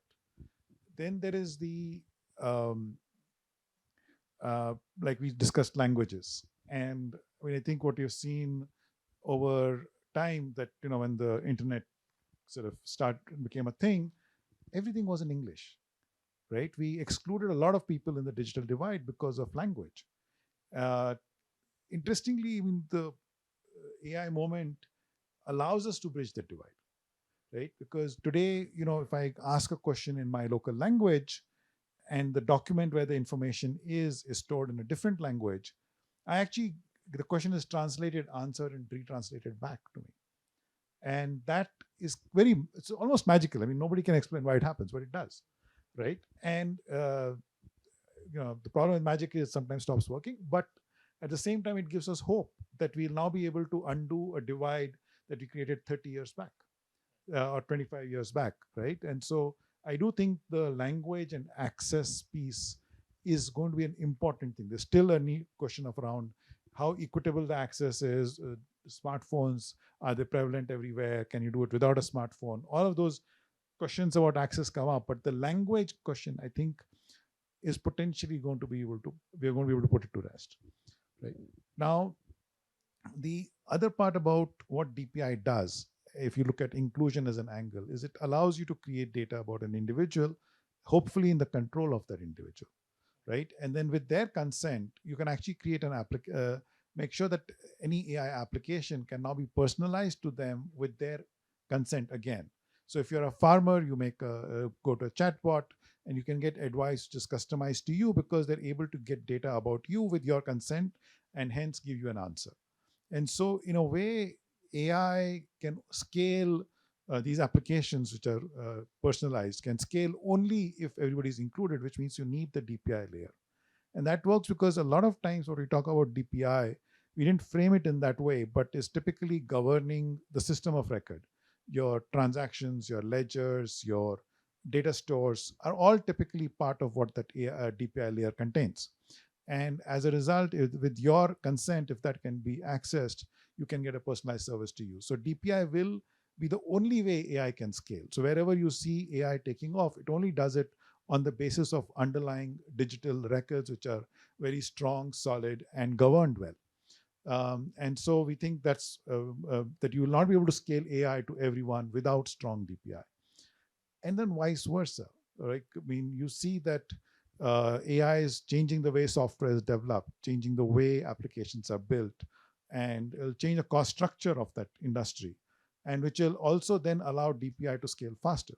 Then there is the um, like we discussed languages, and I mean, I think what you've seen over time that when the internet sort of became a thing, everything was in English, right? We excluded a lot of people in the digital divide because of language. uh, Interestingly, I mean, the AI moment allows us to bridge that divide, right? Because today, if I ask a question in my local language and the document where the information is stored in a different language, I actually, the question is translated, answered, and retranslated back to me. And that is it's almost magical. I mean, nobody can explain why it happens, but it does, right? And the problem with magic is sometimes stops working, but at the same time, it gives us hope that we'll now be able to undo a divide that we created 30 years back or 25 years back, right? And so I do think the language and access piece is going to be an important thing. There's still a neat question of around how equitable the access is. Smartphones, are they prevalent everywhere? Can you do it without a smartphone? All of those questions about access come up, but the language question, I think, is potentially going to be able to, we're going to be able to put it to rest, right? Now, the other part about what DPI does, if you look at inclusion as an angle, is it allows you to create data about an individual, hopefully in the control of that individual, right? And then with their consent, you can actually create an make sure that any AI application can now be personalized to them with their consent again. So if you're a farmer, you make go to a chatbot and you can get advice just customized to you because they're able to get data about you with your consent and hence give you an answer. And so, in a way, AI can scale these applications which are personalized, can scale only if everybody's included, which means you need the DPI layer. And that works because a lot of times when we talk about DPI, we didn't frame it in that way, but is typically governing the system of record. Your transactions, your ledgers, your data stores are all typically part of what that DPI layer contains. And as a result, with your consent, if that can be accessed, you can get a personalized service to you. So DPI will be the only way AI can scale. So wherever you see AI taking off, it only does it on the basis of underlying digital records, which are very strong, solid, and governed well. And so we think that you will not be able to scale AI to everyone without strong DPI. And then vice versa, right? I mean, you see that AI is changing the way software is developed, changing the way applications are built, and it'll change the cost structure of that industry, and which will also then allow DPI to scale faster,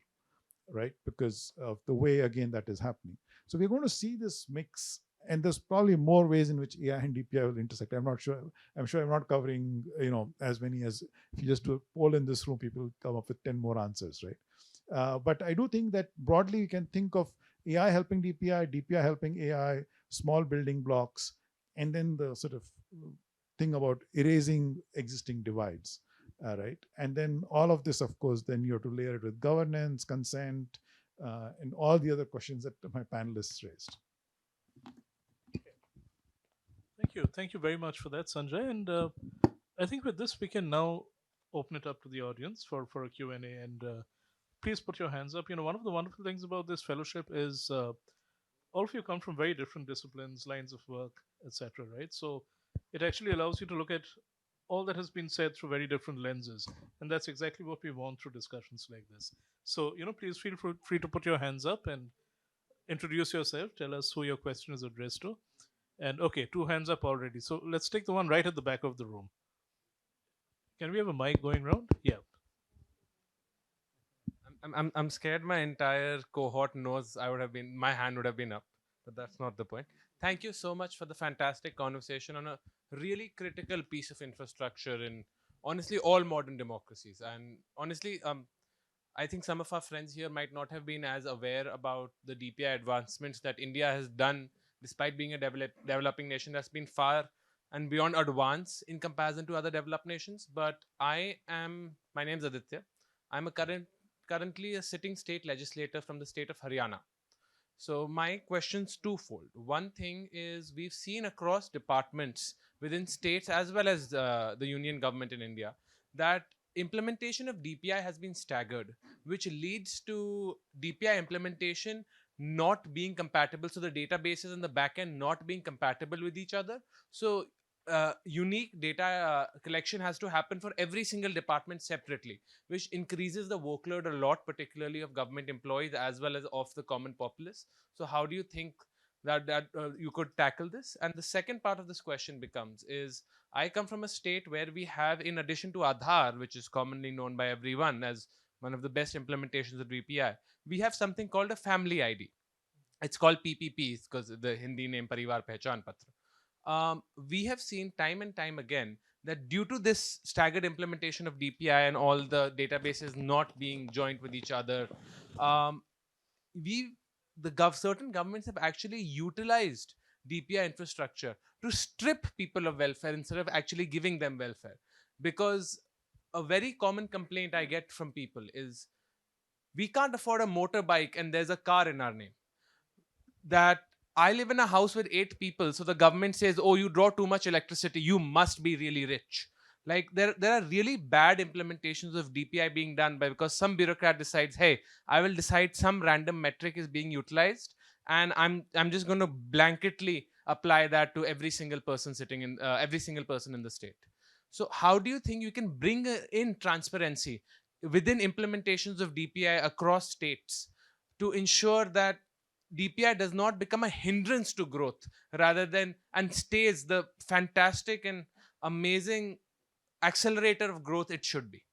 right? Because of the way, again, that is happening. So we're going to see this mix, and there's probably more ways in which AI and DPI will intersect. I'm not sure. I'm sure I'm not covering, as many as if you just do a poll in this room, people come up with 10 more answers, right? But I do think that broadly you can think of AI helping DPI, DPI helping AI, small building blocks, and then the sort of thing about erasing existing divides, right? And then all of this, of course, then you have to layer it with governance, consent, and all the other questions that my panelists raised. Thank you very much for that, Sanjay. And I think with this, we can now open it up to the audience for a Q&A. And please put your hands up. One of the wonderful things about this fellowship is all of you come from very different disciplines, lines of work, etc. Right? So it actually allows you to look at all that has been said through very different lenses, and that's exactly what we want through discussions like this. So please feel free to put your hands up and introduce yourself. Tell us who your question is addressed to. And okay, two hands up already. So let's take the one right at the back of the room. Can we have a mic going around? Yeah. I'm scared my entire cohort knows my hand would have been up, but that's not the point. Thank you so much for the fantastic conversation on a really critical piece of infrastructure in honestly all modern democracies. And honestly, I think some of our friends here might not have been as aware about the DPI advancements that India has done, despite being a developing nation that's been far and beyond advanced in comparison to other developed nations. But my name's Aditya. I'm currently a sitting state legislator from the state of Haryana. So my question's twofold. One thing is we've seen across departments within states as well as the union government in India that implementation of DPI has been staggered, which leads to DPI implementation not being compatible. So the databases and the backend not being compatible with each other. So unique data collection has to happen for every single department separately, which increases the workload a lot, particularly of government employees as well as of the common populace. So how do you think that you could tackle this? And the second part of this question becomes is I come from a state where we have, in addition to Aadhaar, which is commonly known by everyone as one of the best implementations of DPI, we have something called a family ID. It's called PPP because the Hindi name Parivar Pehchan Patra. We have seen time and time again that due to this staggered implementation of DPI and all the databases not being joined with each other, um, we certain governments have actually utilized DPI infrastructure to strip people of welfare instead of actually giving them welfare. Because a very common complaint I get from people is we can't afford a motorbike and there's a car in our name. That I live in a house with 8 people, so the government says, "Oh, you draw too much electricity. You must be really rich." Like there are really bad implementations of DPI being done by because some bureaucrat decides, "Hey, I will decide some random metric is being utilized, and I'm just going to blanketly apply that to every single person sitting in every single person in the state." So, how do you think you can bring in transparency within implementations of DPI across states to ensure that DPI does not become a hindrance to growth rather than and stays the fantastic and amazing accelerator of growth it should be?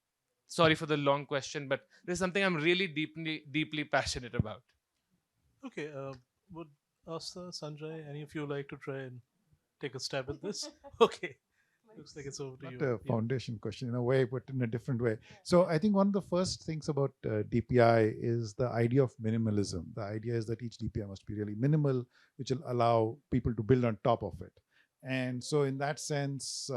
Sorry for the long question, but this is something I'm really deeply passionate about. Okay, would Asta, Sanjay, any of you like to try and take a stab at this? Okay, looks like it's over to Not you. a Yeah. foundation question in a way, but in a different way. So I think one of the first things about DPI is the idea of minimalism. The idea is that each DPI must be really minimal, which will allow people to build on top of it. And so in that sense,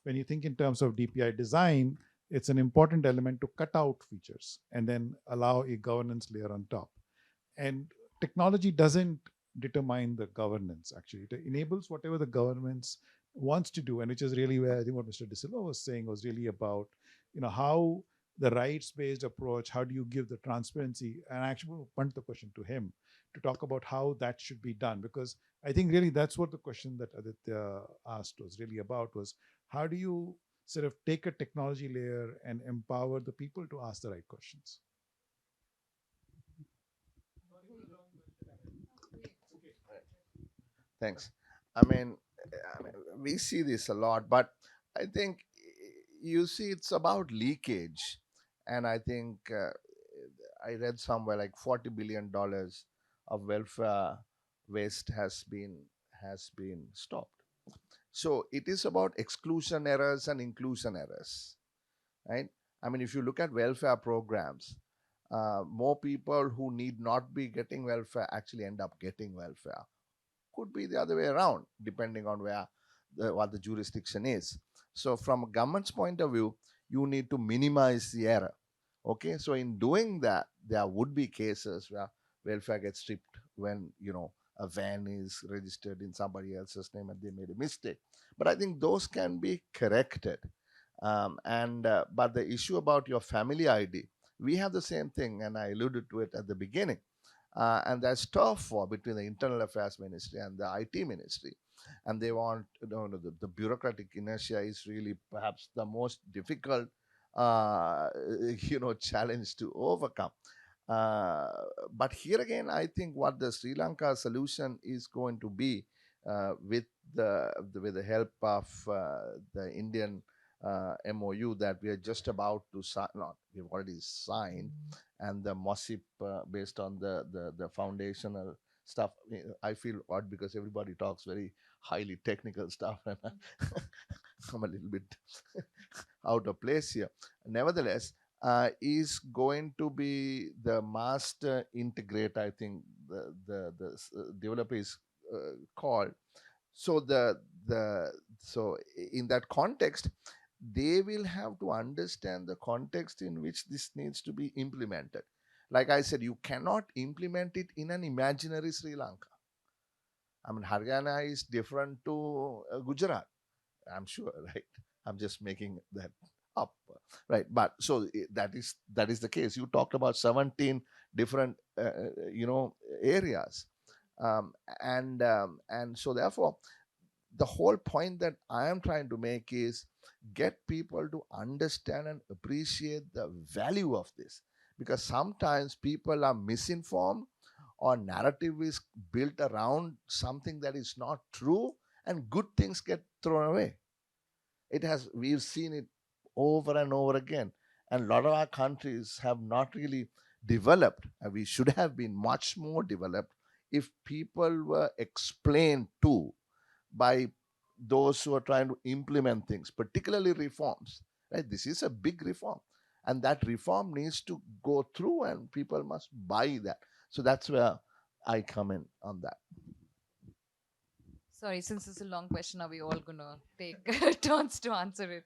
when you think in terms of DPI design, it's an important element to cut out features and then allow a governance layer on top. And technology doesn't determine the governance, actually it enables whatever the governments wants to do, and which is really where I think what Mr. De Silva was saying was really about, how the rights based approach, how do you give the transparency, and I actually want to punt the question to him to talk about how that should be done, because I think really that's what the question that Aditya asked was really about, was how do you sort of take a technology layer and empower the people to ask the right questions. Thanks. I mean, we see this a lot, but I think you see it's about leakage, and I think I read somewhere like $40 billion of welfare waste has been stopped. So it is about exclusion errors and inclusion errors, right? I mean, if you look at welfare programs, more people who need not be getting welfare actually end up getting welfare. Could be the other way around, depending on what the jurisdiction is. So, from a government's point of view, you need to minimize the error. Okay, so in doing that, there would be cases where welfare gets stripped when a van is registered in somebody else's name and they made a mistake. But I think those can be corrected. And but the issue about your family ID, we have the same thing, and I alluded to it at the beginning. And there's tough war between the internal affairs ministry and the IT ministry, and they want the bureaucratic inertia is really perhaps the most difficult challenge to overcome. uh, but here again, I think what the Sri Lanka solution is going to be, with the help of the Indian MOU that we are just about to sign, not we've already signed, and the MOSIP, based on the foundational stuff. I feel odd because everybody talks very highly technical stuff, and I'm a little bit out of place here. Nevertheless, is going to be the master integrator. I think the developer is called. So in that context, they will have to understand the context in which this needs to be implemented. Like I said, you cannot implement it in an imaginary Sri Lanka. I mean, Haryana is different to Gujarat, I'm sure, right? I'm just making that up, right? But so that is the case. You talked about 17 different, areas, um, and so therefore, the whole point that I am trying to make is get people to understand and appreciate the value of this, because sometimes people are misinformed or narrative is built around something that is not true, and good things get thrown away. We've seen it over and over again, and a lot of our countries have not really developed, and we should have been much more developed if people were explained to by those who are trying to implement things, particularly reforms. Right? This is a big reform, and that reform needs to go through, and people must buy that. So that's where I come in on that. Sorry, since it's a long question, are we all gonna take turns to answer it?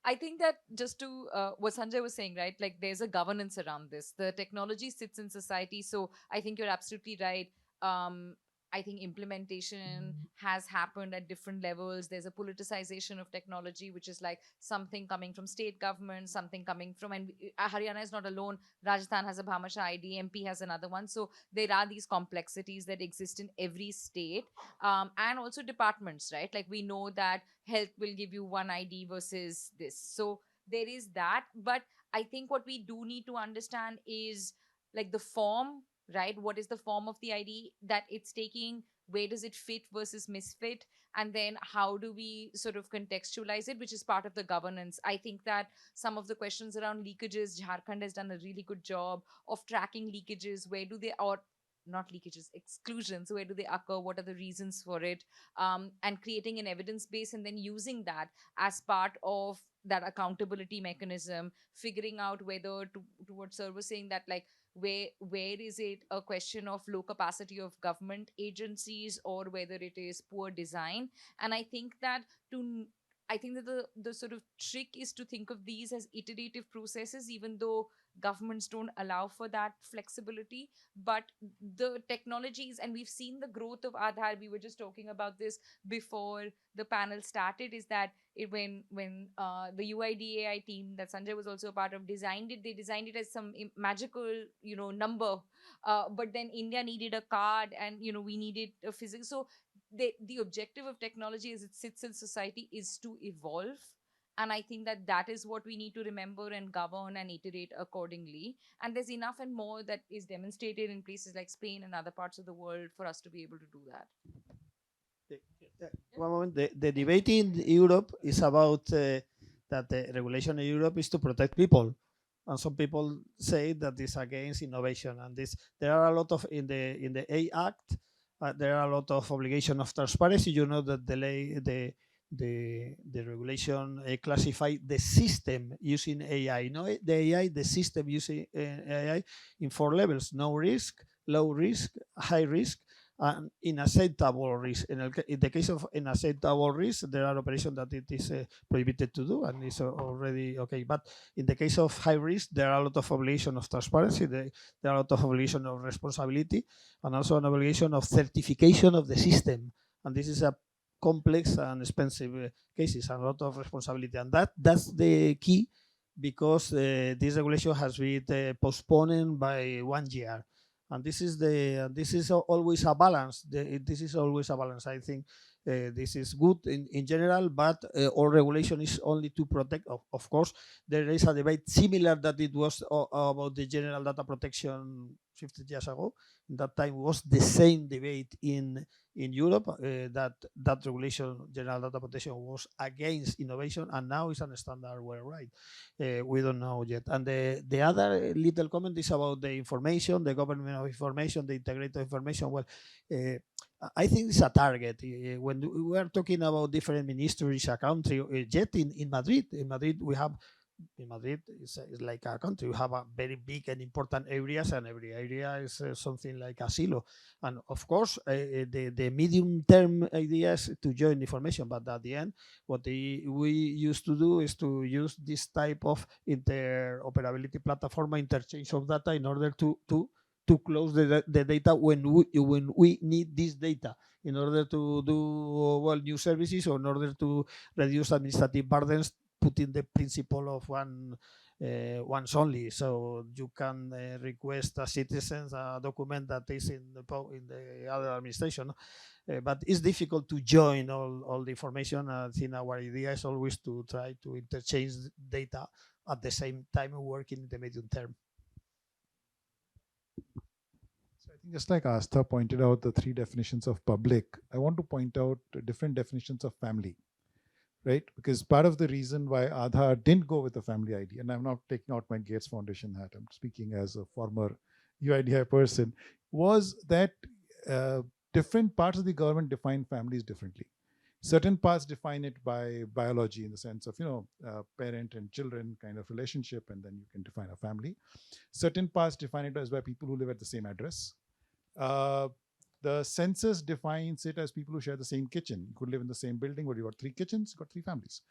I think that just to what Sanjay was saying, right? Like there's a governance around this. The technology sits in society, so I think you're absolutely right. Um, I think implementation has happened at different levels. There's a politicization of technology, which is like something coming from state government, something coming from, and Haryana is not alone. Rajasthan has a Bhamasha ID, MP has another one. So there are these complexities that exist in every state, and also departments, right? Like we know that health will give you one ID versus this. So there is that. But I think what we do need to understand is like the form, right? What is the form of the ID that it's taking? Where does it fit versus misfit? And then how do we sort of contextualize it, which is part of the governance? I think that some of the questions around leakages, Jharkhand has done a really good job of tracking leakages. Where do they, or not leakages, exclusions, where do they occur, what are the reasons for it, and creating an evidence base and then using that as part of that accountability mechanism, figuring out whether towards service, saying that like where is it a question of low capacity of government agencies or whether it is poor design. And to I think that the sort of trick is to think of these as iterative processes, even though governments don't allow for that flexibility. But the technologies, and we've seen the growth of Aadhaar, we were just talking about this before the panel started, is that the UIDAI team that Sanjay was also a part of designed it, they designed it as some magical, number. But then India needed a card, and we needed a physics. So the objective of technology as it sits in society is to evolve. And I think that that is what we need to remember and govern and iterate accordingly. And there's enough and more that is demonstrated in places like Spain and other parts of the world for us to be able to do that. One moment, the debate in Europe is about that the regulation in Europe is to protect people, and some people say that it's against innovation. And this, there are a lot of in the A Act, there are a lot of obligation of transparency. You know that the regulation classify the system using AI. No, the AI, the system using AI in 4 levels: no risk, low risk, high risk, and unacceptable risk. In the case of unacceptable risk, there are operations that it is prohibited to do, and it's already okay. But in the case of high risk, there are a lot of obligation of transparency, there are a lot of obligation of responsibility, and also an obligation of certification of the system. And this is a complex and expensive cases, and a lot of responsibility. And that's the key, because this regulation has been postponed by 1 year. And this is always a balance. This is always a balance. I think this is good in general, but all regulation is only to protect. Of course, there is a debate similar that it was about the general data protection 50 years ago. In that time was the same debate in Europe, that regulation, general data protection, was against innovation, and now it's a standard worldwide. We don't know yet. And the other little comment is about the information, the government of information, the integrated information. Well, I think it's a target. When we are talking about different ministries, a country, yet in Madrid, we have, in Madrid is like a country. We have a very big and important areas, and every area is something like a silo. And of course, the medium-term idea is to join information, but at the end, what we used to do is to use this type of interoperability platform, interchange of data, in order to close the data when we need this data, in order to do well new services, or in order to reduce administrative burdens, putting the principle of once only. So you can request a citizen a document that is in the other administration, but it's difficult to join all the information. I think our idea is always to try to interchange data at the same time working in the medium term. So I think just like Astha pointed out the three definitions of public, I want to point out different definitions of family, right? Because part of the reason why Aadhaar didn't go with the family ID, and I'm not taking out my Gates Foundation hat, I'm speaking as a former UIDI person, was that different parts of the government define families differently. Certain parts define it by biology, in the sense of, parent and children kind of relationship, and then you can define a family. Certain parts define it as by people who live at the same address. The census defines it as people who share the same kitchen. You could live in the same building, but you got 3 kitchens, you got 3 families,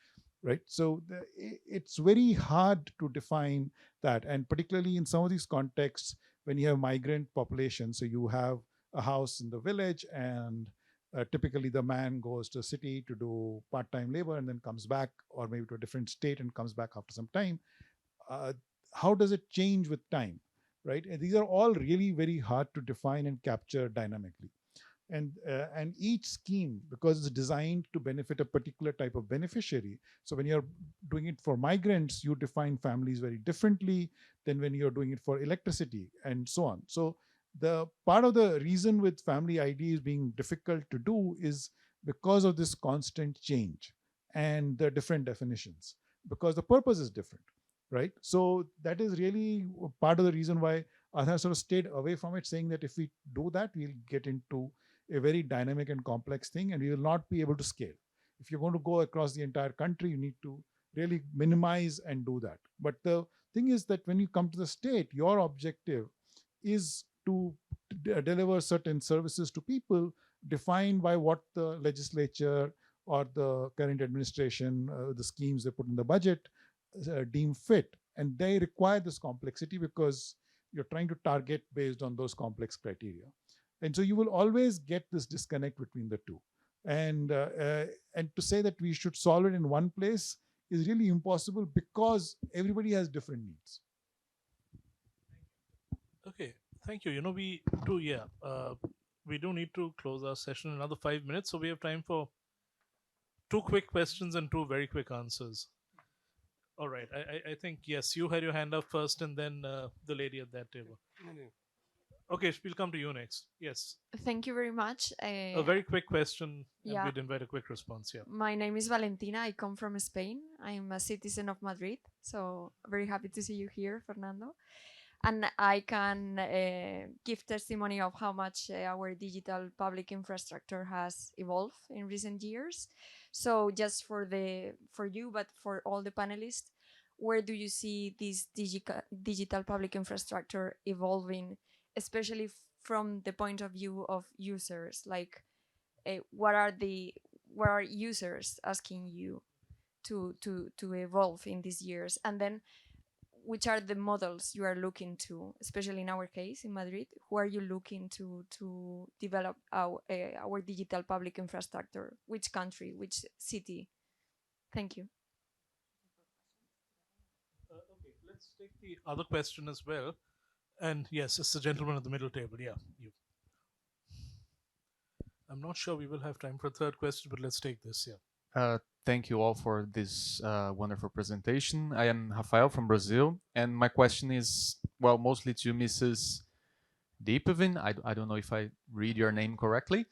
right? So it's very hard to define that, and particularly in some of these contexts when you have migrant population. So you have a house in the village, and typically the man goes to a city to do part-time labor and then comes back, or maybe to a different state and comes back after some time. How does it change with time, right? And these are all really very hard to define and capture dynamically. And each scheme, because it's designed to benefit a particular type of beneficiary. So when you're doing it for migrants, you define families very differently than when you're doing it for electricity and so on. So the part of the reason with family ID is being difficult to do is because of this constant change and the different definitions, because the purpose is different, right? So that is really part of the reason why Aadhaar sort of stayed away from it, saying that if we do that, we'll get into a very dynamic and complex thing, and we will not be able to scale. If you're going to go across the entire country, you need to really minimize and do that. But the thing is that when you come to the state, your objective is to deliver certain services to people defined by what the legislature or the current administration, the schemes they put in the budget, deem fit. And they require this complexity because you're trying to target based on those complex criteria. And so you will always get this disconnect between the two. And to say that we should solve it in one place is really impossible, because everybody has different needs. Okay, thank you. We do need to close our session in another 5 minutes, so we have time for 2 quick questions and 2 very quick answers. All right, I think, yes, you had your hand up first, and then the lady at that table. Okay, we'll come to you next. Yes. Thank you very much. A very quick question, and yeah. we'd invite a quick response. Yeah. My name is Valentina. I come from Spain. I'm a citizen of Madrid. So very happy to see you here, Fernando. And I can give testimony of how much our digital public infrastructure has evolved in recent years. So just for you, but for all the panelists, where do you see this digital public infrastructure evolving, especially from the point of view of users? Like, what are users asking you to evolve in these years? And then, which are the models you are looking to, especially in our case in Madrid? Who are you looking to develop our digital public infrastructure? Which country, which city? Thank you. Okay, let's take the other question as well. And yes, it's the gentleman at the middle table. Yeah, you. I'm not sure we will have time for a third question, but let's take this. Yeah. Thank you all for this wonderful presentation. I am Rafael from Brazil, and my question is, well, mostly to Mrs. Deepavin. I don't know if I read your name correctly.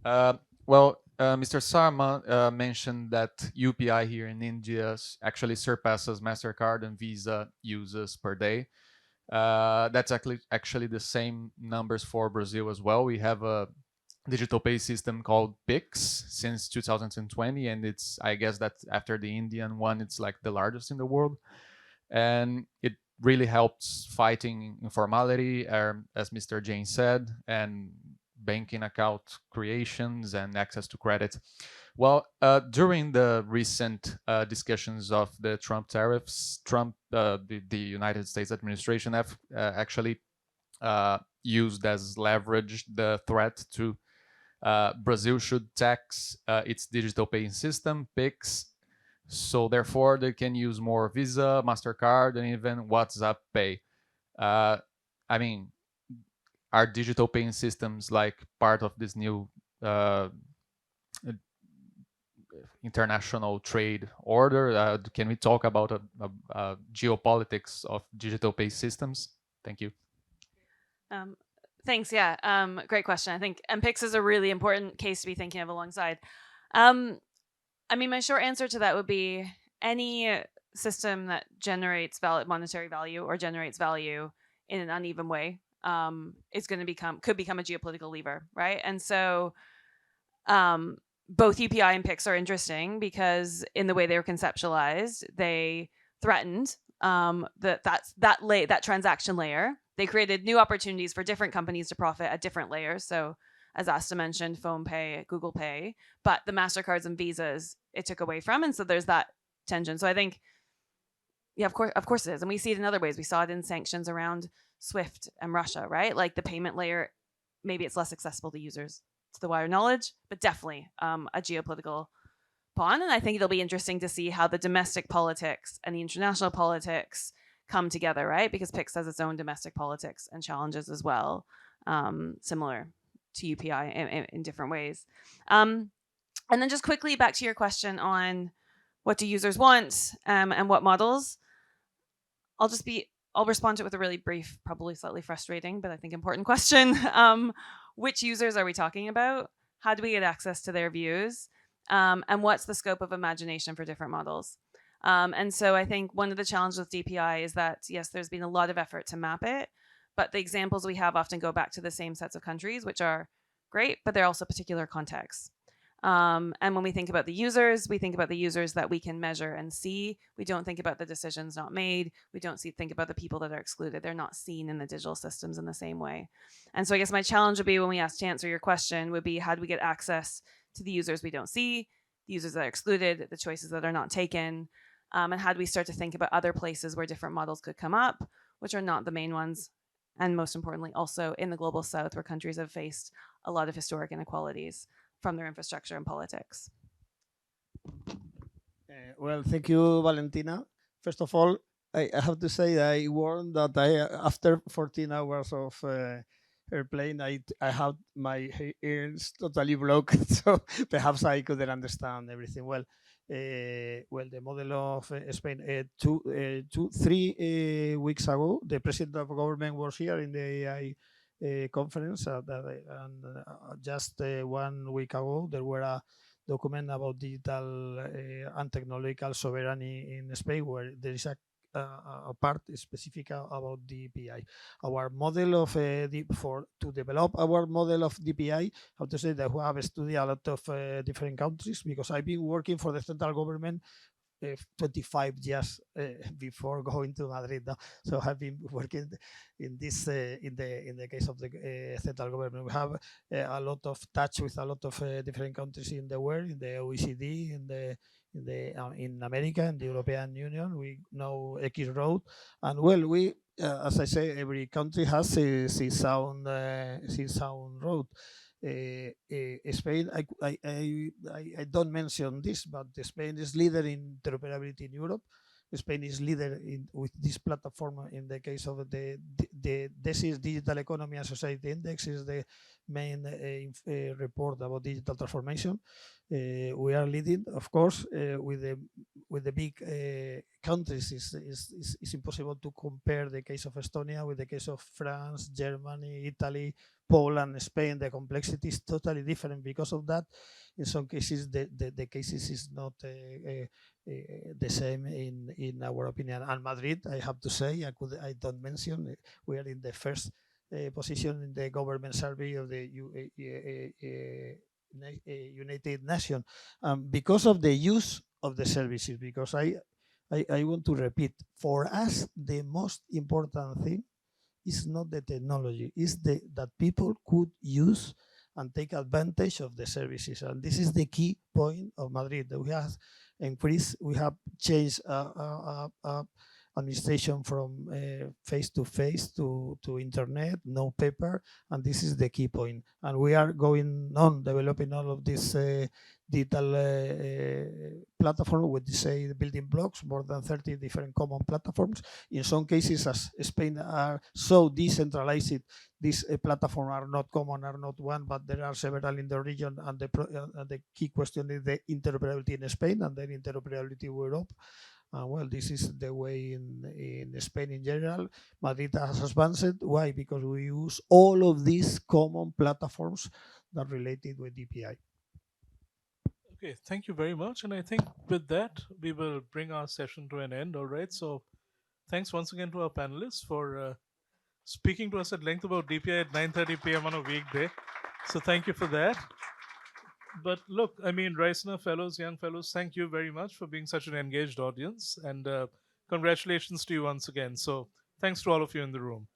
Mr. Sarma mentioned that UPI here in India actually surpasses MasterCard and Visa users per day. That's actually the same numbers for Brazil as well. We have a digital pay system called Pix since 2020, and I guess that after the Indian one, it's like the largest in the world, and it really helps fighting informality, as Mr. Jain said, and banking account creations and access to credit. Well, during the recent discussions of the Trump tariffs, the United States administration have actually used as leverage the threat to Brazil should tax its digital paying system, Pix, so therefore they can use more Visa, MasterCard, and even WhatsApp Pay. I mean, are digital paying systems like part of this new international trade order? Can we talk about a geopolitics of digital pay systems? Thank you. Thanks. Yeah. Great question. I think MPIX is a really important case to be thinking of alongside. I mean, my short answer to that would be any system that generates monetary value or generates value in an uneven way is going to could become a geopolitical lever, right? And so both UPI and PIX are interesting because in the way they were conceptualized, they threatened that transaction layer. They created new opportunities for different companies to profit at different layers. So as Asta mentioned, PhonePe, Google Pay, but the MasterCards and Visas it took away from. And so there's that tension. So I think, yeah, of course it is. And we see it in other ways. We saw it in sanctions around SWIFT and Russia, right? Like the payment layer, maybe it's less accessible to users, to the wider knowledge, but definitely a geopolitical pawn. And I think it'll be interesting to see how the domestic politics and the international politics come together, right? Because PIX has its own domestic politics and challenges as well, similar to UPI in different ways. And then just quickly back to your question on what do users want and what models. I'll respond to it with a really brief, probably slightly frustrating, but I think important question. Which users are we talking about? How do we get access to their views? And what's the scope of imagination for different models? And so I think one of the challenges with DPI is that, yes, there's been a lot of effort to map it, but the examples we have often go back to the same sets of countries, which are great, but they're also particular contexts. And when we think about the users, we think about the users that we can measure and see. We don't think about the decisions not made. We don't think about the people that are excluded. They're not seen in the digital systems in the same way. And so I guess my challenge would be when we ask to answer your question would be, how do we get access to the users we don't see, the users that are excluded, the choices that are not taken, and how do we start to think about other places where different models could come up, which are not the main ones, and most importantly, also in the global south, where countries have faced a lot of historic inequalities from their infrastructure and politics. Well, thank you, Valentina. First of all, I have to say I warned that after 14 hours of airplane, I had my ears totally broken, so perhaps I couldn't understand everything well. Well, the model of Spain, 3 weeks ago, the president of government was here in the AI conference, and just 1 week ago, there were a document about digital and technological sovereignty in Spain, where there is a part specific about DPI. Our model of to develop our model of DPI, I have to say that we have studied a lot of different countries, because I've been working for the central government 25 years before going to Madrid. No? So I've been working in this in the case of the central government. We have a lot of touch with a lot of different countries in the world, in the OECD, in America, in the European Union. We know X road, and well, we as I say, every country has its own road. Spain, I don't mention this, but Spain is leader in interoperability in Europe. Spain is leader with this platform. In the case of the DESI's Digital Economy and Society Index is the main report about digital transformation. We are leading, of course, with with the big countries, is impossible to compare the case of Estonia with the case of France, Germany, Italy, Poland, Spain. The complexity is totally different. Because of that, in some cases, the cases is not the same in our opinion. And Madrid, I have to say, I don't mention, we are in the first position in the government survey of the United Nations, because of the use of the services. Because I want to repeat, for us, the most important thing is not the technology, is that people could use and take advantage of the services. And this is the key point of Madrid. We have increased, we have changed administration from face to face to internet, no paper, and this is the key point. And we are going on developing all of these digital platform with say the building blocks, more than 30 different common platforms. In some cases, as Spain are so decentralized, these platforms are not common, are not one, but there are several in the region. And the key question is the interoperability in Spain and then interoperability in Europe. Well, this is the way in Spain in general. Madrid has advanced. Why? Because we use all of these common platforms that are related with DPI. Okay, thank you very much. And I think with that, we will bring our session to an end. All right. So thanks once again to our panelists for speaking to us at length about DPI at 9:30 p.m. on a weekday. So thank you for that. But look, I mean, Reisner fellows, young fellows, thank you very much for being such an engaged audience. And congratulations to you once again. So thanks to all of you in the room.